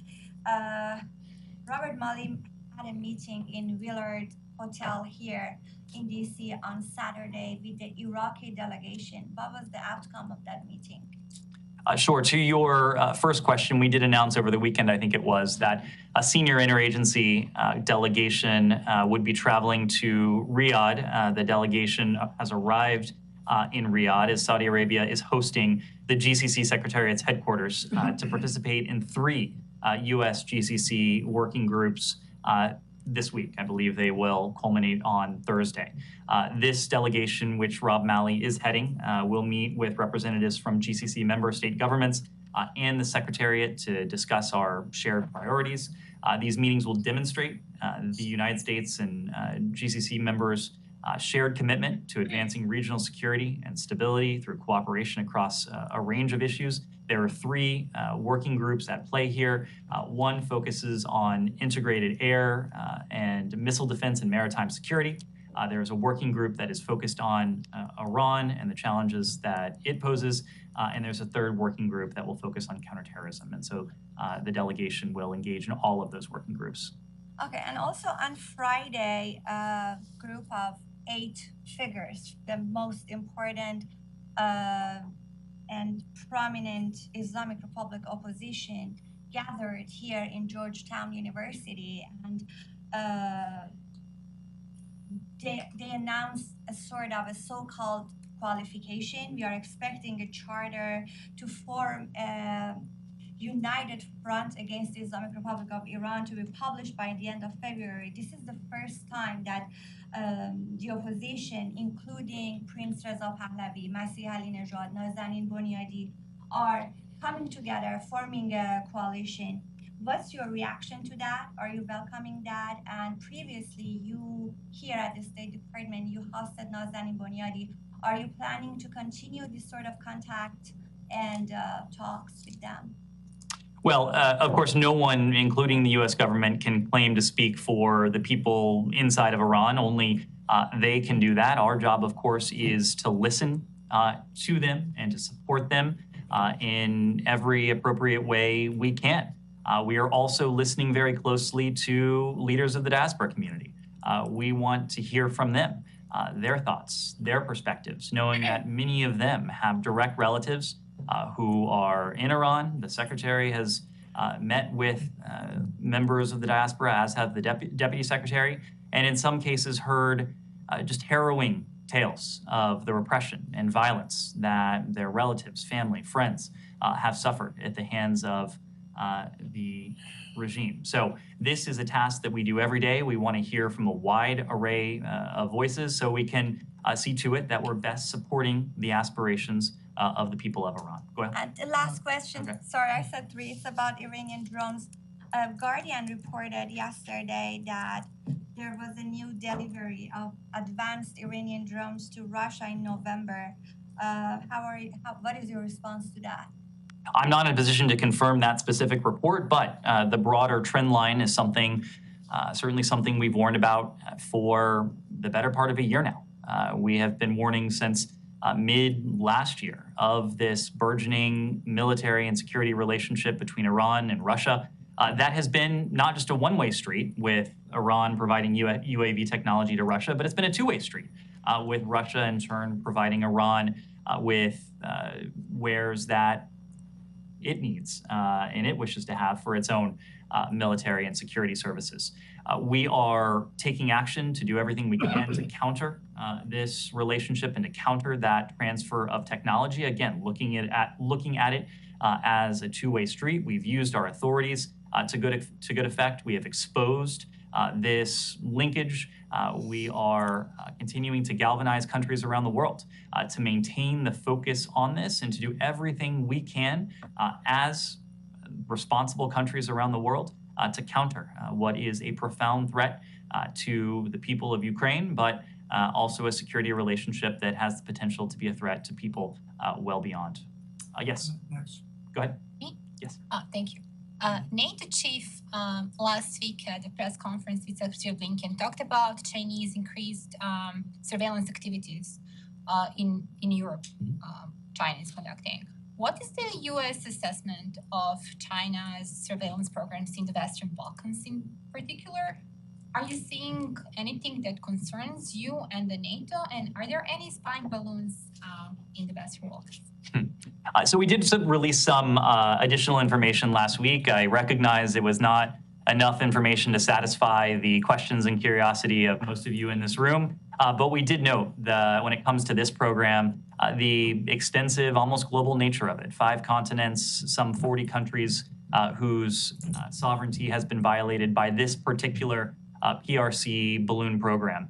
S12: Robert Malley had a meeting in Willard Hotel here in DC on Saturday with the Iraqi delegation. What was the outcome of that meeting?
S1: Sure. To your first question, we did announce over the weekend, I think it was, that a senior interagency delegation would be traveling to Riyadh. The delegation has arrived in Riyadh as Saudi Arabia is hosting the GCC Secretariat's headquarters to participate in 3 U.S. GCC working groups this week. I believe they will culminate on Thursday. This delegation, which Rob Malley is heading, will meet with representatives from GCC member state governments and the Secretariat to discuss our shared priorities. These meetings will demonstrate the United States and GCC members' shared commitment to advancing regional security and stability through cooperation across a range of issues. There are 3 working groups at play here. One focuses on integrated air and missile defense and maritime security. There's a working group that is focused on Iran and the challenges that it poses. And there's a 3rd working group that will focus on counterterrorism. And so the delegation will engage in all of those working groups.
S12: Okay, and also on Friday, a group of 8 figures, the most important and prominent Islamic Republic opposition, gathered here in Georgetown University, and they announced a sort of a so-called qualification. We are expecting a charter to form a united front against the Islamic Republic of Iran to be published by the end of February. This is the first time that the opposition, including Prince Reza Pahlavi, Masih Alinejad, Nazanin Boniadi, are coming together, forming a coalition. What's your reaction to that? Are you welcoming that? And previously, you here at the State Department, you hosted Nazanin Boniadi. Are you planning to continue this sort of contact and talks with them?
S1: Well, of course, no one, including the U.S. government, can claim to speak for the people inside of Iran. Only they can do that. Our job, of course, is to listen to them and to support them in every appropriate way we can. We are also listening very closely to leaders of the diaspora community. We want to hear from them, their thoughts, their perspectives, knowing that many of them have direct relatives who are in Iran. The Secretary has met with members of the diaspora, as have the Deputy Secretary, and in some cases heard just harrowing tales of the repression and violence that their relatives, family, friends have suffered at the hands of the regime. So this is a task that we do every day. We want to hear from a wide array of voices so we can see to it that we're best supporting the aspirations of the people of Iran. Go ahead.
S12: And the last question,
S1: Okay.
S12: sorry, I said 3, it's about Iranian drones. Guardian reported yesterday that there was a new delivery of advanced Iranian drones to Russia in November. What is your response to that?
S1: I'm not in a position to confirm that specific report, but the broader trend line is something, certainly something we've warned about for the better part of a year now. We have been warning since mid last year of this burgeoning military and security relationship between Iran and Russia. That has been not just a one-way street with Iran providing UAV technology to Russia, but it's been a two-way street with Russia in turn providing Iran with wares that it needs and it wishes to have for its own military and security services. We are taking action to do everything we can to counter this relationship and to counter that transfer of technology. Again, looking at it as a two-way street. We've used our authorities to good effect. We have exposed this linkage. We are continuing to galvanize countries around the world to maintain the focus on this and to do everything we can as responsible countries around the world to counter what is a profound threat to the people of Ukraine, but also a security relationship that has the potential to be a threat to people well beyond. Yes.
S2: Next.
S1: Go ahead.
S13: Me?
S1: Yes.
S13: Thank you. NATO chief last week at the press conference with Secretary Blinken talked about Chinese increased surveillance activities in Europe. China is conducting. What is the U.S. assessment of China's surveillance programs in the Western Balkans in particular? Are you seeing anything that concerns you and the NATO? And are there any spying balloons in the Western Balkans?
S1: So we did release some additional information last week. I recognize it was not enough information to satisfy the questions and curiosity of most of you in this room. But we did note when it comes to this program, the extensive, almost global nature of it. 5 continents, some 40 countries whose sovereignty has been violated by this particular PRC balloon program.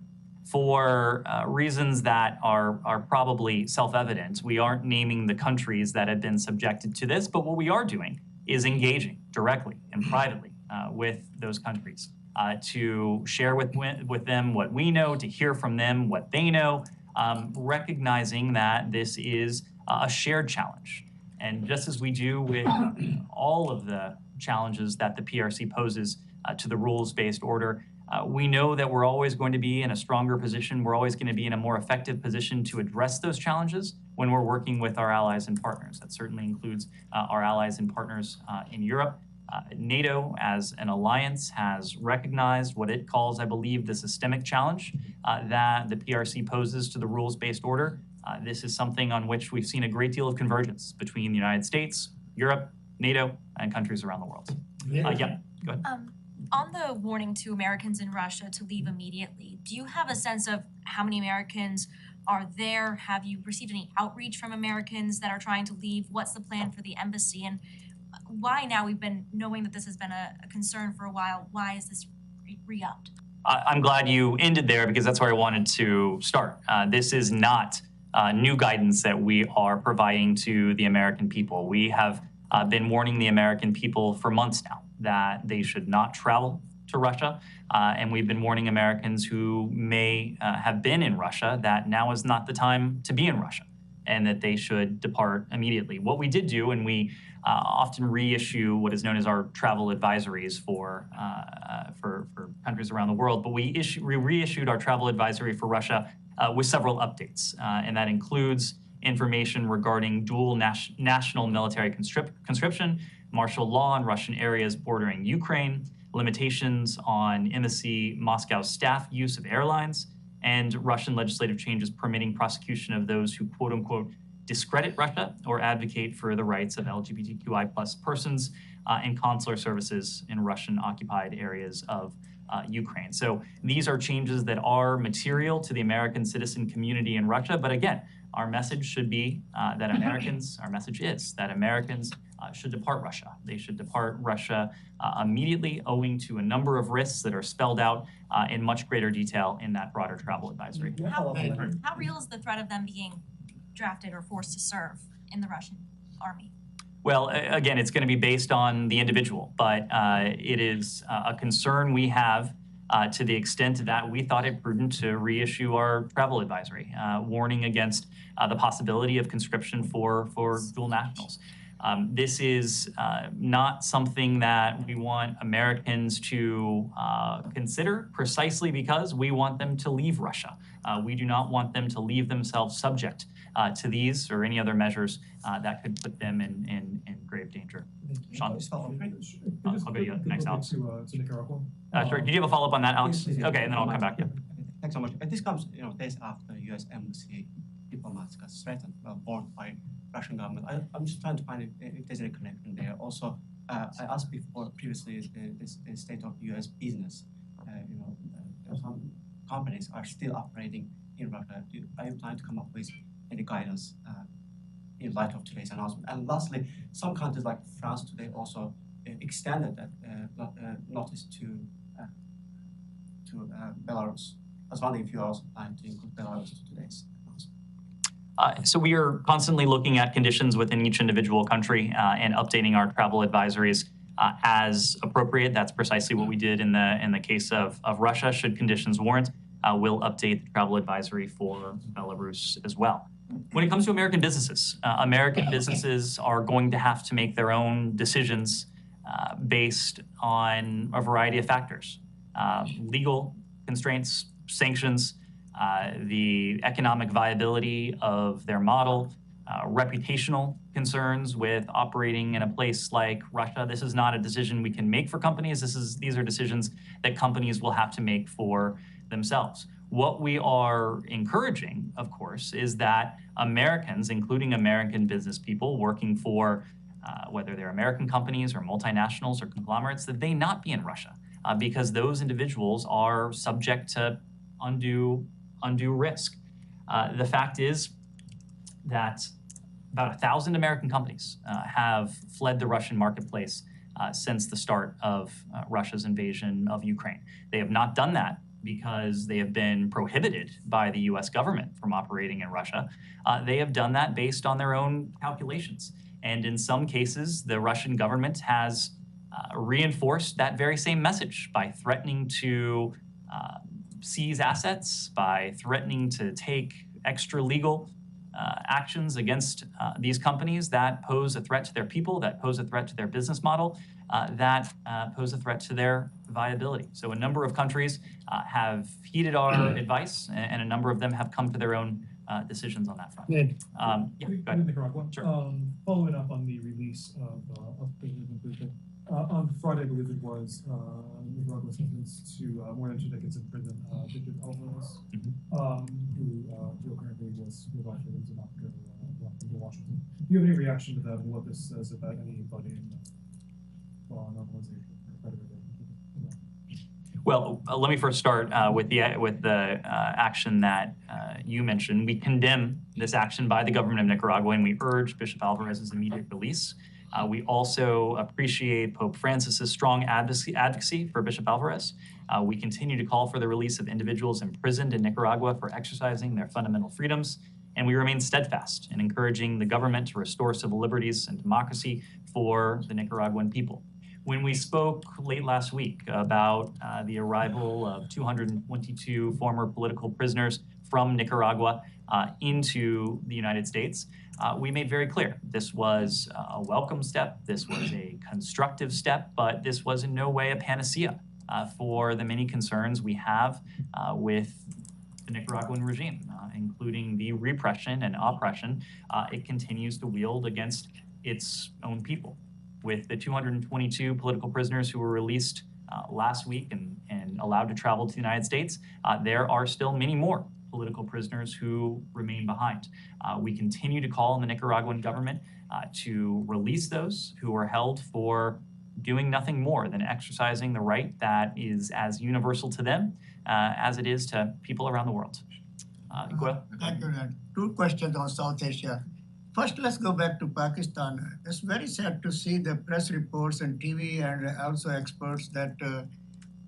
S1: For reasons that are probably self-evident, we aren't naming the countries that have been subjected to this, but what we are doing is engaging directly and privately with those countries to share with them what we know, to hear from them what they know, recognizing that this is a shared challenge. And just as we do with all of the challenges that the PRC poses to the rules-based order, we know that we're always going to be in a stronger position. We're always going to be in a more effective position to address those challenges when we're working with our allies and partners. That certainly includes our allies and partners in Europe. NATO, as an alliance, has recognized what it calls, I believe, the systemic challenge that the PRC poses to the rules-based order. This is something on which we've seen a great deal of convergence between the United States, Europe, NATO, and countries around the world. Yeah, go ahead.
S14: On the warning to Americans in Russia to leave immediately, do you have a sense of how many Americans are there? Have you received any outreach from Americans that are trying to leave? What's the plan for the embassy? And why now? We've been knowing that this has been a concern for a while. Why is this re-upped?
S1: I'm glad you ended there because that's where I wanted to start. This is not new guidance that we are providing to the American people. We have been warning the American people for months now that they should not travel to Russia. And we've been warning Americans who may have been in Russia that now is not the time to be in Russia and that they should depart immediately. What we did do, and we often reissue what is known as our travel advisories for countries around the world, but we reissued our travel advisory for Russia with several updates. And that includes information regarding dual national military conscription, martial law in Russian areas bordering Ukraine, limitations on embassy Moscow staff use of airlines, and Russian legislative changes permitting prosecution of those who quote unquote discredit Russia or advocate for the rights of LGBTQI+ persons and consular services in Russian occupied areas of Ukraine. So these are changes that are material to the American citizen community in Russia. But again, our message should be that Americans, our message is that Americans should depart Russia. They should depart Russia immediately, owing to a number of risks that are spelled out in much greater detail in that broader travel advisory.
S14: How real is the threat of them being drafted or forced to serve in the Russian army?
S1: Well, again, it's going to be based on the individual, but it is a concern we have to the extent that we thought it prudent to reissue our travel advisory, warning against the possibility of conscription for dual nationals. This is not something that we want Americans to consider precisely because we want them to leave Russia. We do not want them to leave themselves subject to these or any other measures that could put them in grave danger. Sean? I'll go to you next, Alex.
S15: To Nicaragua.
S1: Sure. Did you have a follow-up on that, Alex? Okay, and then I'll come back to you.
S16: Thanks so much. This comes, days after U.S. embassy diplomats got threatened, warned by Russian government. I'm just trying to find if there's any connection there. Also, I asked before previously the state of U.S. business. Some companies are still operating in Russia. Are you planning to come up with any guidance in light of today's announcement? And lastly, some countries like France today also extended that notice to Belarus. I was wondering if you also plan to include Belarus to today's announcement.
S1: So we are constantly looking at conditions within each individual country and updating our travel advisories as appropriate. That's precisely what we did in the case of Russia. Should conditions warrant, we'll update the travel advisory for Belarus as well. When it comes to American businesses are going to have to make their own decisions based on a variety of factors. Legal constraints, sanctions, the economic viability of their model, reputational concerns with operating in a place like Russia. This is not a decision we can make for companies. These are decisions that companies will have to make for themselves. What we are encouraging, of course, is that Americans, including American business people working for whether they're American companies or multinationals or conglomerates, that they not be in Russia because those individuals are subject to undue risk. The fact is that about 1,000 American companies have fled the Russian marketplace since the start of Russia's invasion of Ukraine. They have not done that because they have been prohibited by the U.S. government from operating in Russia. They have done that based on their own calculations. And in some cases, the Russian government has reinforced that very same message by threatening to seize assets, by threatening to take extra legal actions against these companies that pose a threat to their people, that pose a threat to their business model, that pose a threat to their viability. So a number of countries have heeded our advice, and a number of them have come to their own decisions on that front.
S15: Ned,
S1: Yeah, go ahead.
S15: Nicaragua.
S1: Sure.
S15: Following up on the release of President Biden, on Friday, I believe it was, Nicaragua sentenced to more than 2 decades in prison, Bishop Alvarez, who apparently was with authorities in Washington. Do you have any reaction to that and what this says about anybody in the law normalization?
S1: Well, let me first start with the action that you mentioned. We condemn this action by the government of Nicaragua, and we urge Bishop Alvarez's immediate release. We also appreciate Pope Francis's strong advocacy for Bishop Alvarez. We continue to call for the release of individuals imprisoned in Nicaragua for exercising their fundamental freedoms, and we remain steadfast in encouraging the government to restore civil liberties and democracy for the Nicaraguan people. When we spoke late last week about the arrival of 222 former political prisoners from Nicaragua into the United States, we made very clear this was a welcome step, this was a constructive step, but this was in no way a panacea for the many concerns we have with the Nicaraguan regime, including the repression and oppression it continues to wield against its own people. With the 222 political prisoners who were released last week and allowed to travel to the United States, there are still many more political prisoners who remain behind. We continue to call on the Nicaraguan government to release those who are held for doing nothing more than exercising the right that is as universal to them as it is to people around the world.
S3: Thank you, Ned. 2 questions on South Asia. First, let's go back to Pakistan. It's very sad to see the press reports and TV and also experts that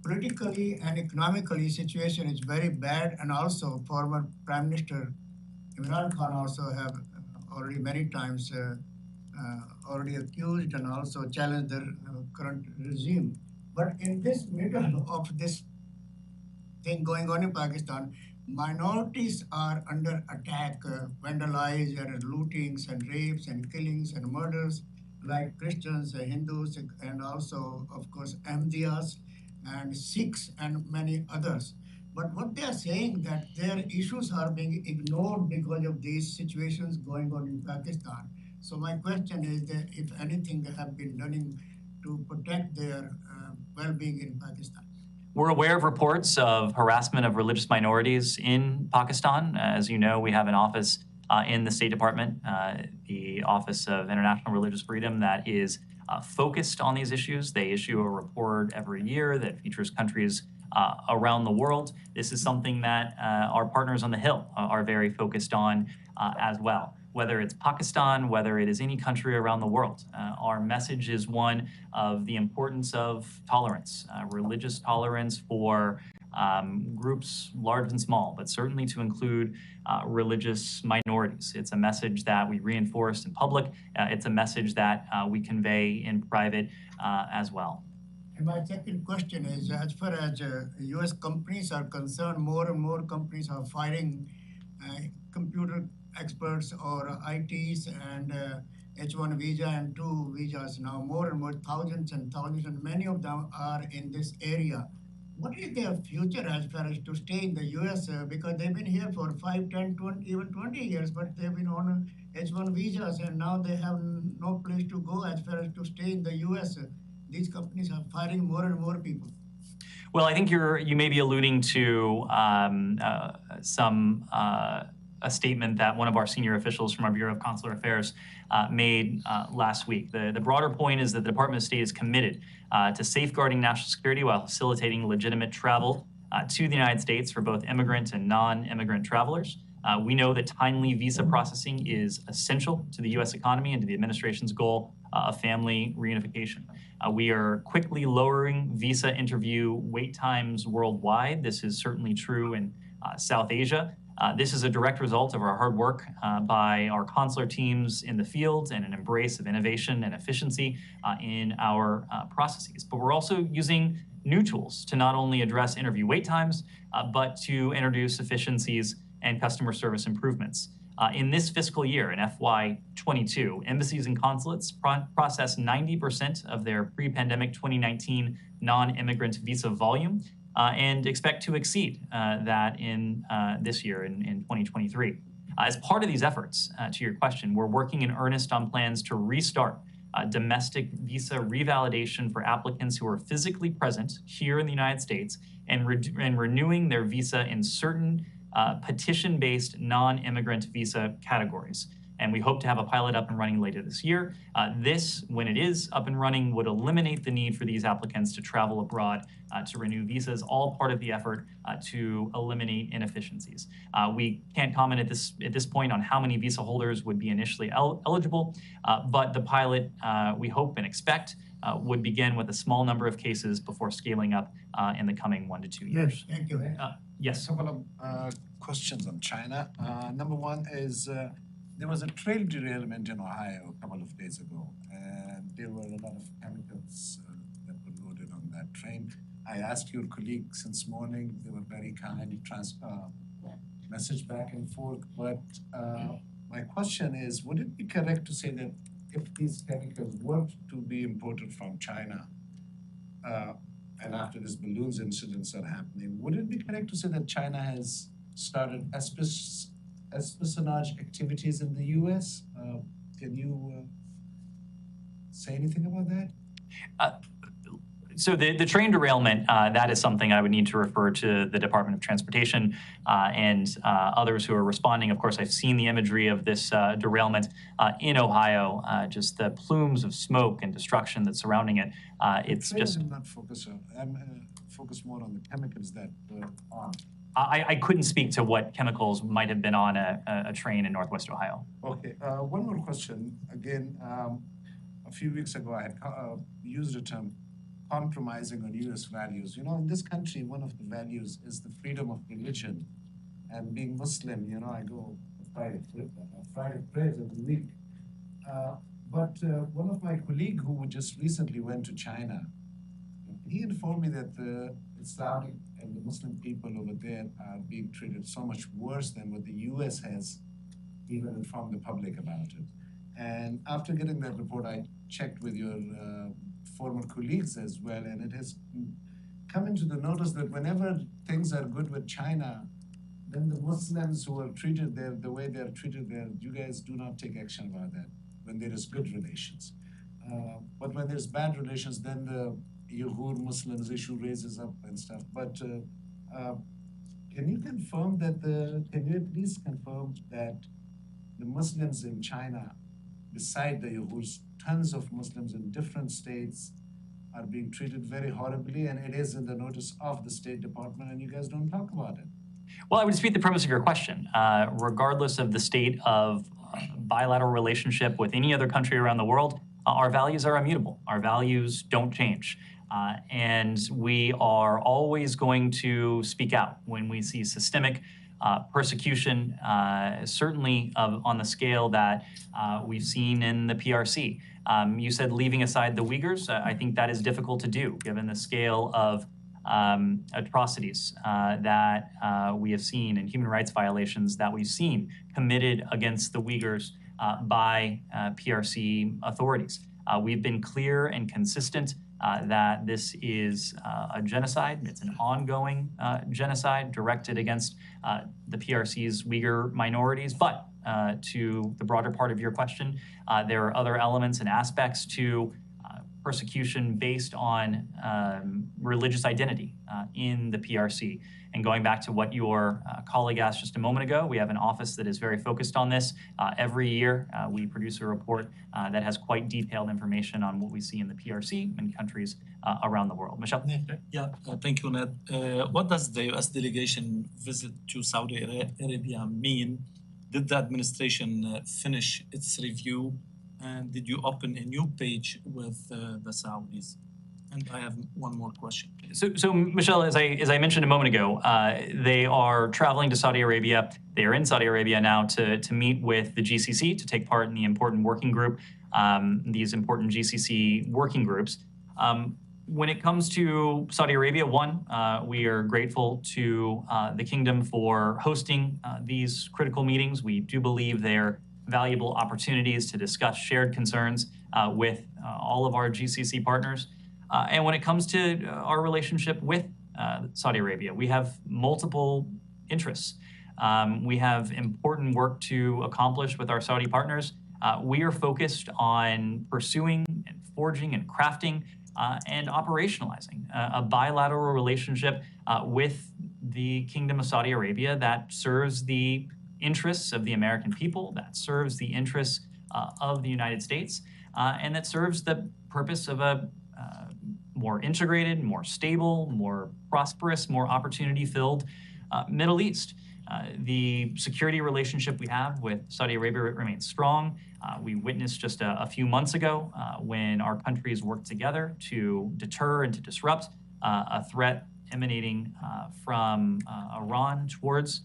S3: politically and economically situation is very bad, and also former Prime Minister Imran Khan also have already many times already accused and also challenged the current regime. But in this middle of this thing going on in Pakistan, minorities are under attack, vandalized and lootings and rapes and killings and murders, like Christians, Hindus, and also, of course, Ahmadiyas and Sikhs and many others. But what they are saying that their issues are being ignored because of these situations going on in Pakistan. So my question is that if anything have been done to protect their well-being in Pakistan.
S1: We're aware of reports of harassment of religious minorities in Pakistan. As you know, we have an office in the State Department, the Office of International Religious Freedom, that is focused on these issues. They issue a report every year that features countries around the world. This is something that our partners on the Hill are very focused on as well. Whether it's Pakistan, whether it is any country around the world, our message is one of the importance of tolerance, religious tolerance for groups large and small, but certainly to include religious minorities. It's a message that we reinforce in public. It's a message that we convey in private as well.
S3: And my second question is, as far as U.S. companies are concerned, more and more companies are firing computer experts or ITs and H-1 visa and 2 visas now, more and more, thousands and thousands, and many of them are in this area. what is their future as far as to stay in the US? Because they've been here for 5, 10, 20, even 20 years, but they've been on H1 visas and now they have no place to go as far as to stay in the US. These companies are firing more and more people.
S1: Well, I think you may be alluding to a statement that one of our senior officials from our Bureau of Consular Affairs made last week. The broader point is that the Department of State is committed to safeguarding national security while facilitating legitimate travel to the United States for both immigrant and non-immigrant travelers. We know that timely visa processing is essential to the U.S. economy and to the administration's goal of family reunification. We are quickly lowering visa interview wait times worldwide. This is certainly true in South Asia. This is a direct result of our hard work by our consular teams in the field and an embrace of innovation and efficiency in our processes. But we're also using new tools to not only address interview wait times, but to introduce efficiencies and customer service improvements. In this fiscal year, in FY22, embassies and consulates processed 90% of their pre-pandemic 2019 non-immigrant visa volume and expect to exceed that in this year, in 2023. As part of these efforts, to your question, we're working in earnest on plans to restart domestic visa revalidation for applicants who are physically present here in the United States and renewing their visa in certain petition-based non-immigrant visa categories. And we hope to have a pilot up and running later this year. This, when it is up and running, would eliminate the need for these applicants to travel abroad to renew visas, all part of the effort to eliminate inefficiencies. We can't comment at this point on how many visa holders would be initially eligible, but the pilot, we hope and expect, would begin with a small number of cases before scaling up in the coming 1 to 2 years.
S3: Yes, thank you.
S1: Yes.
S17: A couple of questions on China. Number one is, there was a train derailment in Ohio a couple of days ago, and there were a lot of chemicals that were loaded on that train. I asked your colleague since morning, they were very kind, message back and forth, but my question is, would it be correct to say that if these chemicals were to be imported from China, and after this balloons incidents are happening, would it be correct to say that China has started espionage activities in the U.S.? Can you say anything about that?
S1: So the train derailment, that is something I would need to refer to the Department of Transportation and others who are responding. Of course, I've seen the imagery of this derailment in Ohio, just the plumes of smoke and destruction that's surrounding it. It's just...
S17: I'm not focused on, I'm focused more on the chemicals that were on.
S1: I couldn't speak to what chemicals might have been on a train in Northwest Ohio.
S17: Okay, one more question. Again, a few weeks ago, I had used the term compromising on U.S. values. You know, in this country, one of the values is the freedom of religion. And being Muslim, you know, I go Friday prayers every week. But one of my colleagues who just recently went to China, he informed me that the Islamic and the Muslim people over there are being treated so much worse than what the U.S. has even informed the public about it. And after getting that report, I checked with your former colleagues as well, and it has come into the notice that whenever things are good with China, then the Muslims who are treated there the way they are treated there, you guys do not take action about that when there is good relations. But when there's bad relations, then the Uyghur Muslims issue raises up and stuff. But can you confirm that can you at least confirm that the Muslims in China, beside the Uyghurs, tons of Muslims in different states are being treated very horribly, and it is in the notice of the State Department, and you guys don't talk about it?
S1: Well, I would dispute the premise of your question. Regardless of the state of bilateral relationship with any other country around the world, our values are immutable. Our values don't change. And we are always going to speak out when we see systemic persecution, certainly on the scale that we've seen in the PRC. You said leaving aside the Uyghurs. I think that is difficult to do given the scale of atrocities that we have seen and human rights violations that we've seen committed against the Uyghurs by PRC authorities. We've been clear and consistent that this is a genocide. It's an ongoing genocide directed against the PRC's Uyghur minorities. But to the broader part of your question, there are other elements and aspects to persecution based on religious identity in the PRC. And going back to what your colleague asked just a moment ago, we have an office that is very focused on this. Every year, we produce a report that has quite detailed information on what we see in the PRC and countries around the world. Michelle?
S18: Yeah, thank you, Ned. What does the U.S. delegation visit to Saudi Arabia mean? Did the administration finish its review? And did you open a new page with the Saudis? And I have one more question.
S1: So Michelle, as I mentioned a moment ago, they are traveling to Saudi Arabia. They are in Saudi Arabia now to meet with the GCC, to take part in the important working group, these important GCC working groups. When it comes to Saudi Arabia, we are grateful to the kingdom for hosting these critical meetings. We do believe they're valuable opportunities to discuss shared concerns with all of our GCC partners. And when it comes to our relationship with Saudi Arabia, we have multiple interests. We have important work to accomplish with our Saudi partners. We are focused on pursuing and forging and crafting and operationalizing a bilateral relationship with the Kingdom of Saudi Arabia that serves the interests of the American people, that serves the interests of the United States, and that serves the purpose of a more integrated, more stable, more prosperous, more opportunity-filled Middle East. The security relationship we have with Saudi Arabia remains strong. We witnessed just a few months ago when our countries worked together to deter and to disrupt a threat emanating from Iran towards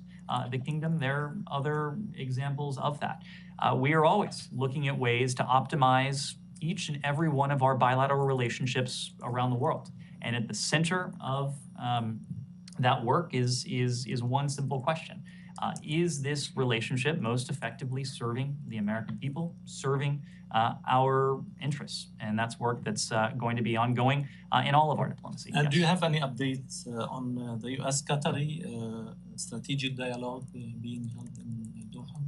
S1: the kingdom. There are other examples of that. We are always looking at ways to optimize each and every one of our bilateral relationships around the world. And at the center of that work is one simple question. Is this relationship most effectively serving the American people, serving our interests? And that's work that's going to be ongoing in all of our diplomacy.
S18: And
S1: Yes.
S18: do you have any updates on the U.S.-Qatari strategic dialogue being held in Doha?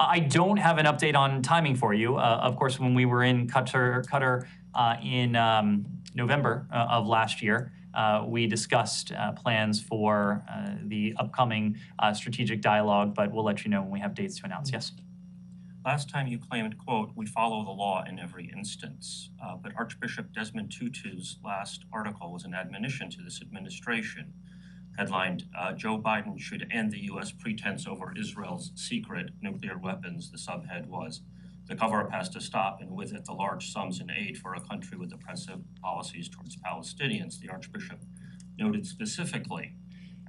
S1: I don't have an update on timing for you. Of course, when we were in Qatar in November of last year, we discussed plans for the upcoming strategic dialogue, but we'll let you know when we have dates to announce. Yes.
S4: Last time you claimed, quote, "We follow the law in every instance." But Archbishop Desmond Tutu's last article was an admonition to this administration, headlined, "Joe Biden should end the U.S. pretense over Israel's secret nuclear weapons." The subhead was, "The cover-up has to stop, and with it the large sums in aid for a country with oppressive policies towards Palestinians." The Archbishop noted specifically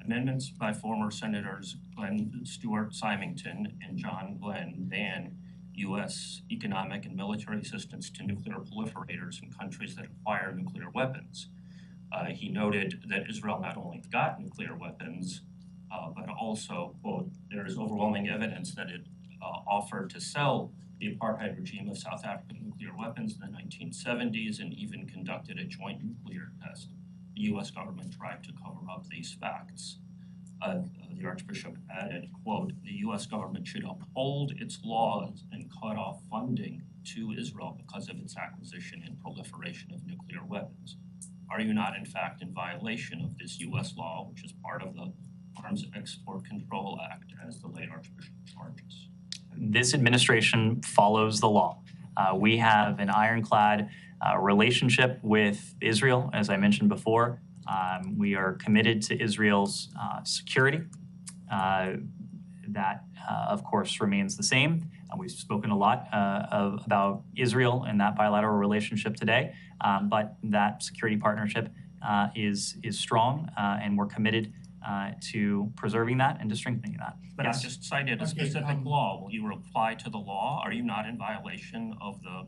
S4: amendments by former Senators Glenn Stewart Symington and John Glenn ban U.S. economic and military assistance to nuclear proliferators in countries that acquire nuclear weapons. He noted that Israel not only got nuclear weapons, but also, quote, "There is overwhelming evidence that it offered to sell the apartheid regime of South African nuclear weapons in the 1970s and even conducted a joint nuclear test. The U.S. government tried to cover up these facts." The Archbishop added, quote, "The U.S. government should uphold its laws and cut off funding to Israel because of its acquisition and proliferation of nuclear weapons. Are you not, in fact, in violation of this U.S. law, which is part of the Arms Export Control Act, as the late Archbishop charges?"
S1: This administration follows the law. We have an ironclad relationship with Israel, as I mentioned before. We are committed to Israel's security. That, of course, remains the same. We've spoken a lot about Israel and that bilateral relationship today, but that security partnership is strong, and we're committed to preserving that and to strengthening that.
S4: But I just cited a specific law. Will you reply to the law? Are you not in violation of the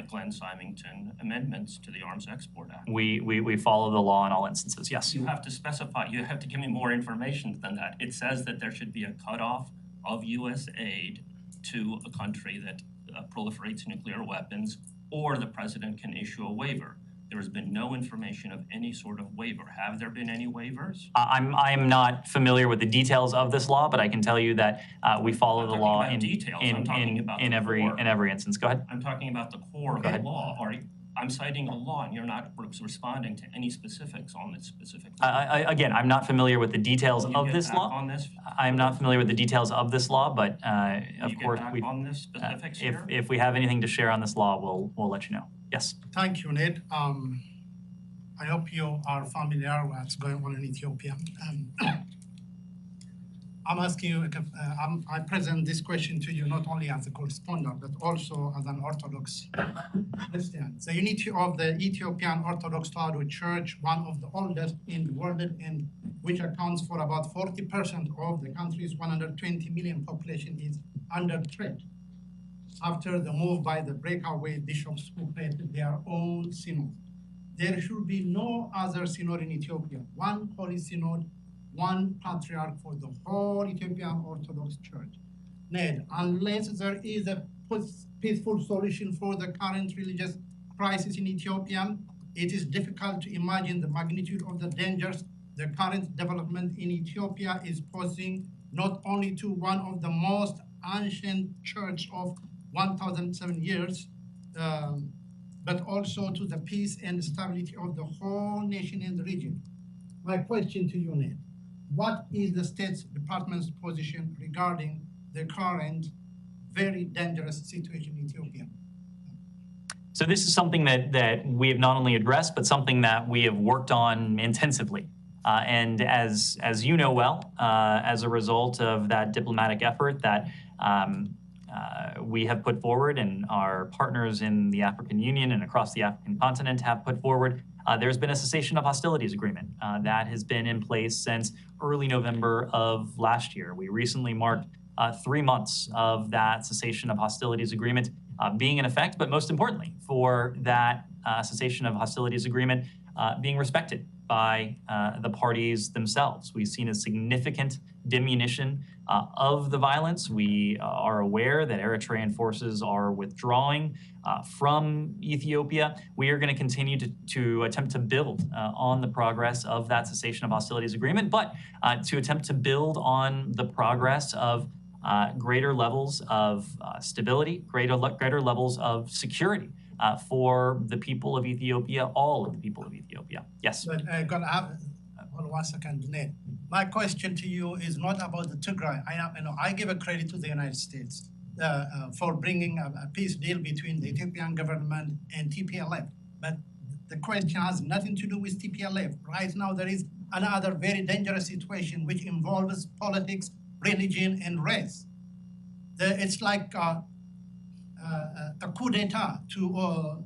S4: Glenn Symington amendments to the Arms Export Act?
S1: We follow the law in all instances, yes.
S4: You have to specify, you have to give me more information than that. It says that there should be a cutoff of U.S. aid to a country that proliferates nuclear weapons, or the president can issue a waiver. there has been no information of any sort of waiver. Have there been any waivers?
S1: I'm not familiar with the details of this law, but I can tell you that we follow the law
S4: I'm talking about
S1: in every instance. Go ahead.
S4: I'm talking about the core of the law. I'm citing a law, and you're not responding to any specifics on this specific law.
S1: Again, I'm not familiar with the details of this law.
S4: On this?
S1: I'm not familiar with the details of this law, but of course,
S4: on this specifics here?
S1: if we have anything to share on this law, we'll let you know. Yes.
S19: Thank you, Ned. I hope you are familiar with what's going on in Ethiopia. I'm asking you, I present this question to you not only as a correspondent, but also as an Orthodox Christian. The unity of the Ethiopian Orthodox Church, one of the oldest in the world, and which accounts for about 40% of the country's 120 million population, is under threat after the move by the breakaway bishops who created their own synod. There should be no other synod in Ethiopia, one holy synod, one patriarch for the whole Ethiopian Orthodox Church. Ned, unless there is a peaceful solution for the current religious crisis in Ethiopia, it is difficult to imagine the magnitude of the dangers the current development in Ethiopia is posing, not only to one of the most ancient church of 1,007 years, but also to the peace and stability of the whole nation and the region. My question to you, Ned, what is the State Department's position regarding the current very dangerous situation in Ethiopia?
S1: So this is something that we have not only addressed, but something that we have worked on intensively. And as you know well, as a result of that diplomatic effort that we have put forward and our partners in the African Union and across the African continent have put forward, there's been a cessation of hostilities agreement that has been in place since early November of last year. We recently marked 3 months of that cessation of hostilities agreement being in effect, but most importantly, for that cessation of hostilities agreement being respected by the parties themselves. We've seen a significant diminution of the violence. We are aware that Eritrean forces are withdrawing from Ethiopia. We are going to continue to attempt to build on the progress of that cessation of hostilities agreement, but to attempt to build on the progress of greater levels of stability, greater levels of security for the people of Ethiopia, all of the people of Ethiopia. Yes.
S19: But hold on 1 second, Ned. My question to you is not about the Tigray. I give a credit to the United States for bringing a peace deal between the Ethiopian government and TPLF. But the question has nothing to do with TPLF. Right now, there is another very dangerous situation which involves politics, religion, and race. It's like a coup d'etat to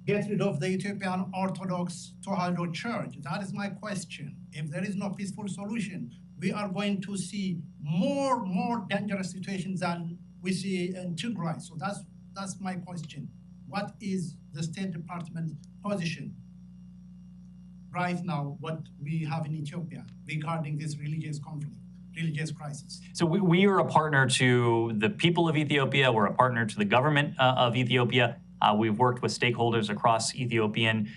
S19: get rid of the Ethiopian Orthodox Tewahedo Church. That is my question. If there is no peaceful solution, we are going to see more dangerous situations than we see in Tigray. So that's my question. What is the State Department's position right now, what we have in Ethiopia regarding this religious conflict, religious crisis?
S1: So we are a partner to the people of Ethiopia. We're a partner to the government of Ethiopia. We've worked with stakeholders across Ethiopian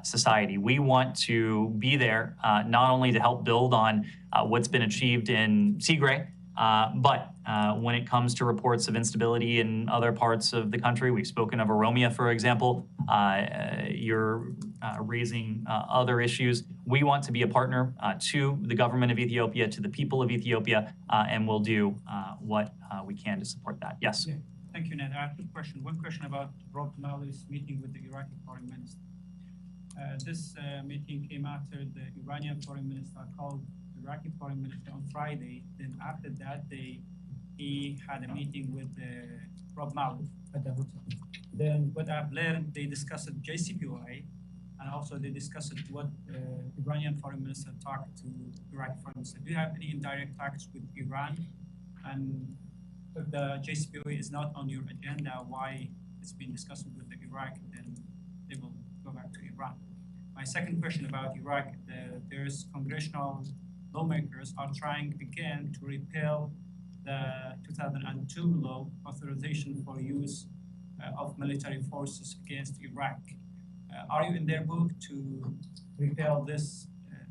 S1: society. We want to be there not only to help build on what's been achieved in Tigray, but when it comes to reports of instability in other parts of the country, we've spoken of Oromia, for example. You're raising other issues. We want to be a partner to the government of Ethiopia, to the people of Ethiopia, and we'll do what we can to support that. Yes.
S20: Yeah. Thank you, Ned. I have 2 questions. One question about Rob Mali's meeting with the Iraqi foreign minister. This meeting came after the Iranian foreign minister called the Iraqi foreign minister on Friday. Then after that, he had a meeting with Rob Mali at the hotel. Then what I've learned, they discussed JCPOA, and also they discussed what Iranian foreign minister talked to Iraqi foreign minister. Do you have any indirect talks with Iran? And if the JCPOA is not on your agenda, why it's been discussed with the Iraq, then they will go back to Iran. My second question about Iraq, there's congressional lawmakers are trying again to repeal the 2002 law authorization for use of military forces against Iraq. Are you in their book to repeal this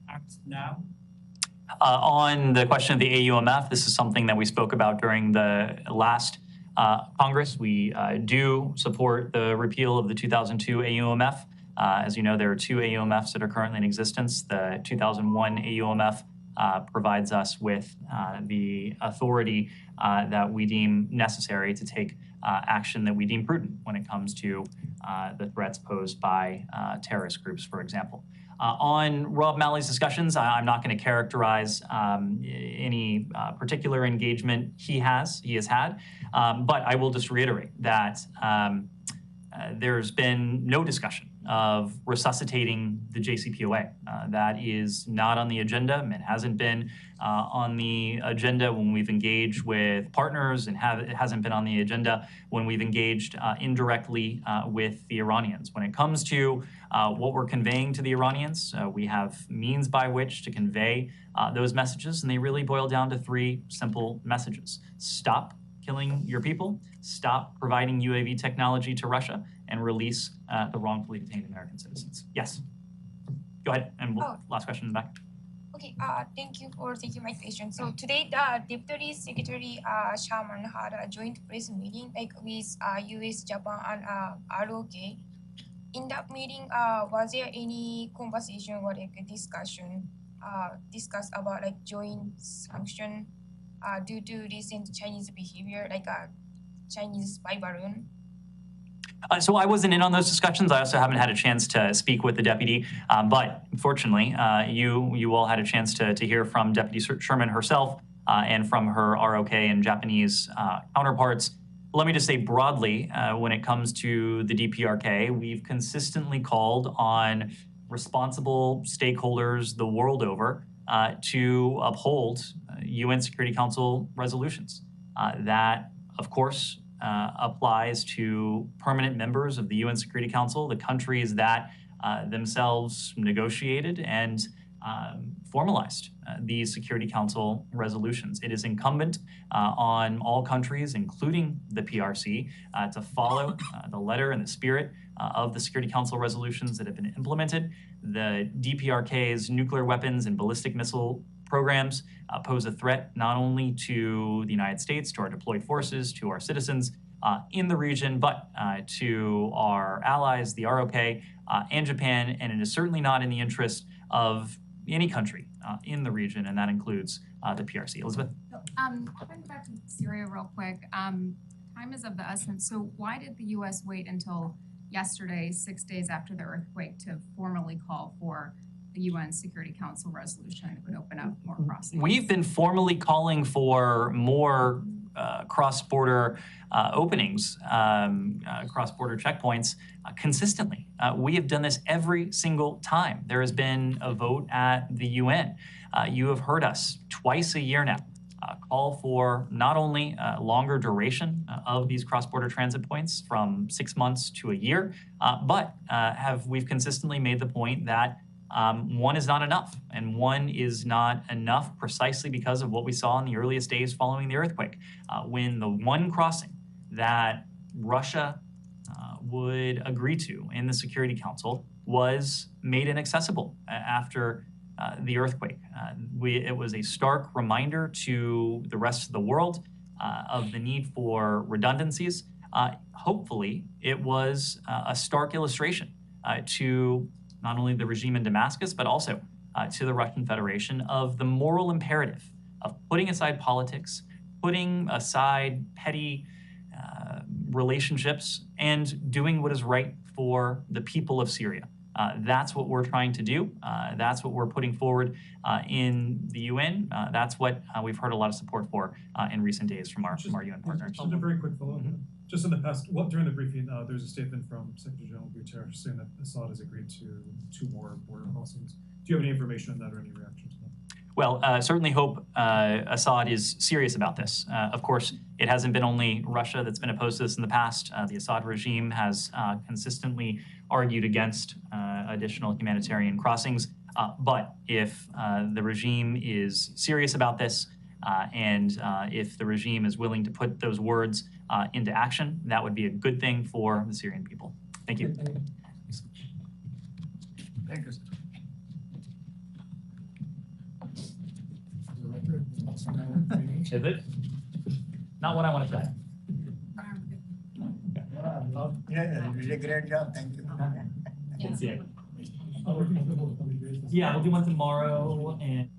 S20: act now?
S1: On the question of the AUMF, this is something that we spoke about during the last Congress. We do support the repeal of the 2002 AUMF. As you know, there are two AUMFs that are currently in existence. The 2001 AUMF provides us with the authority that we deem necessary to take action that we deem prudent when it comes to the threats posed by terrorist groups, for example. On Rob Malley's discussions, I'm not going to characterize any particular engagement he has had, but I will just reiterate that there's been no discussion of resuscitating the JCPOA. That is not on the agenda. It hasn't been on the agenda when we've engaged with partners, and it hasn't been on the agenda when we've engaged indirectly with the Iranians. When it comes to what we're conveying to the Iranians, we have means by which to convey those messages, and they really boil down to three simple messages. Stop killing your people, stop providing UAV technology to Russia, and release the wrongfully detained American citizens. Yes, go ahead, and last question in the back.
S13: Okay, thank you for taking my question. So today, the Deputy Secretary Sharman had a joint press meeting with U.S, Japan, and ROK. In that meeting, was there any conversation or discussion discussed about joint sanction due to recent Chinese behavior, Chinese spy balloon?
S1: So I wasn't in on those discussions. I also haven't had a chance to speak with the deputy, but fortunately, you all had a chance to hear from Deputy Sherman herself and from her ROK and Japanese counterparts. Let me just say broadly, when it comes to the DPRK, we've consistently called on responsible stakeholders the world over to uphold UN Security Council resolutions. That, of course, applies to permanent members of the UN Security Council, the countries that themselves negotiated and formalized these Security Council resolutions. It is incumbent on all countries, including the PRC, to follow the letter and the spirit of the Security Council resolutions that have been implemented. The DPRK's nuclear weapons and ballistic missile programs pose a threat not only to the United States, to our deployed forces, to our citizens in the region, but to our allies, the ROK, and Japan, and it is certainly not in the interest of any country in the region, and that includes the PRC. Elizabeth?
S6: Going back to Syria real quick, time is of the essence. So why did the U.S. wait until yesterday, 6 days after the earthquake, to formally call for the UN Security Council resolution that would open up more crossings?
S1: We've been formally calling for more cross-border openings, cross-border checkpoints consistently. We have done this every single time there has been a vote at the UN. You have heard us twice a year now call for not only longer duration of these cross-border transit points from 6 months to a year, but we've consistently made the point that one is not enough, and one is not enough precisely because of what we saw in the earliest days following the earthquake, when the one crossing that Russia would agree to in the Security Council was made inaccessible after the earthquake. It was a stark reminder to the rest of the world of the need for redundancies. Hopefully, it was a stark illustration to not only the regime in Damascus, but also to the Russian Federation of the moral imperative of putting aside politics, putting aside petty relationships, and doing what is right for the people of Syria. That's what we're trying to do. That's what we're putting forward in the UN. That's what we've heard a lot of support for in recent days from our UN partners.
S15: Just a very quick follow-up. Just in the past, during the briefing, there's a statement from Secretary General Guterres saying that Assad has agreed to 2 more border crossings. Do you have any information on that or any reaction to that?
S1: Well, certainly hope Assad is serious about this. Of course, it hasn't been only Russia that's been opposed to this in the past. The Assad regime has consistently argued against additional humanitarian crossings. But if the regime is serious about this, and if the regime is willing to put those words into action, that would be a good thing for the Syrian people. Thank you.
S8: Thank you, sir.
S1: Is it? Not what I want to say.
S21: Yeah, you did a great job, thank you.
S1: Good to see you. Yeah, we'll do one tomorrow and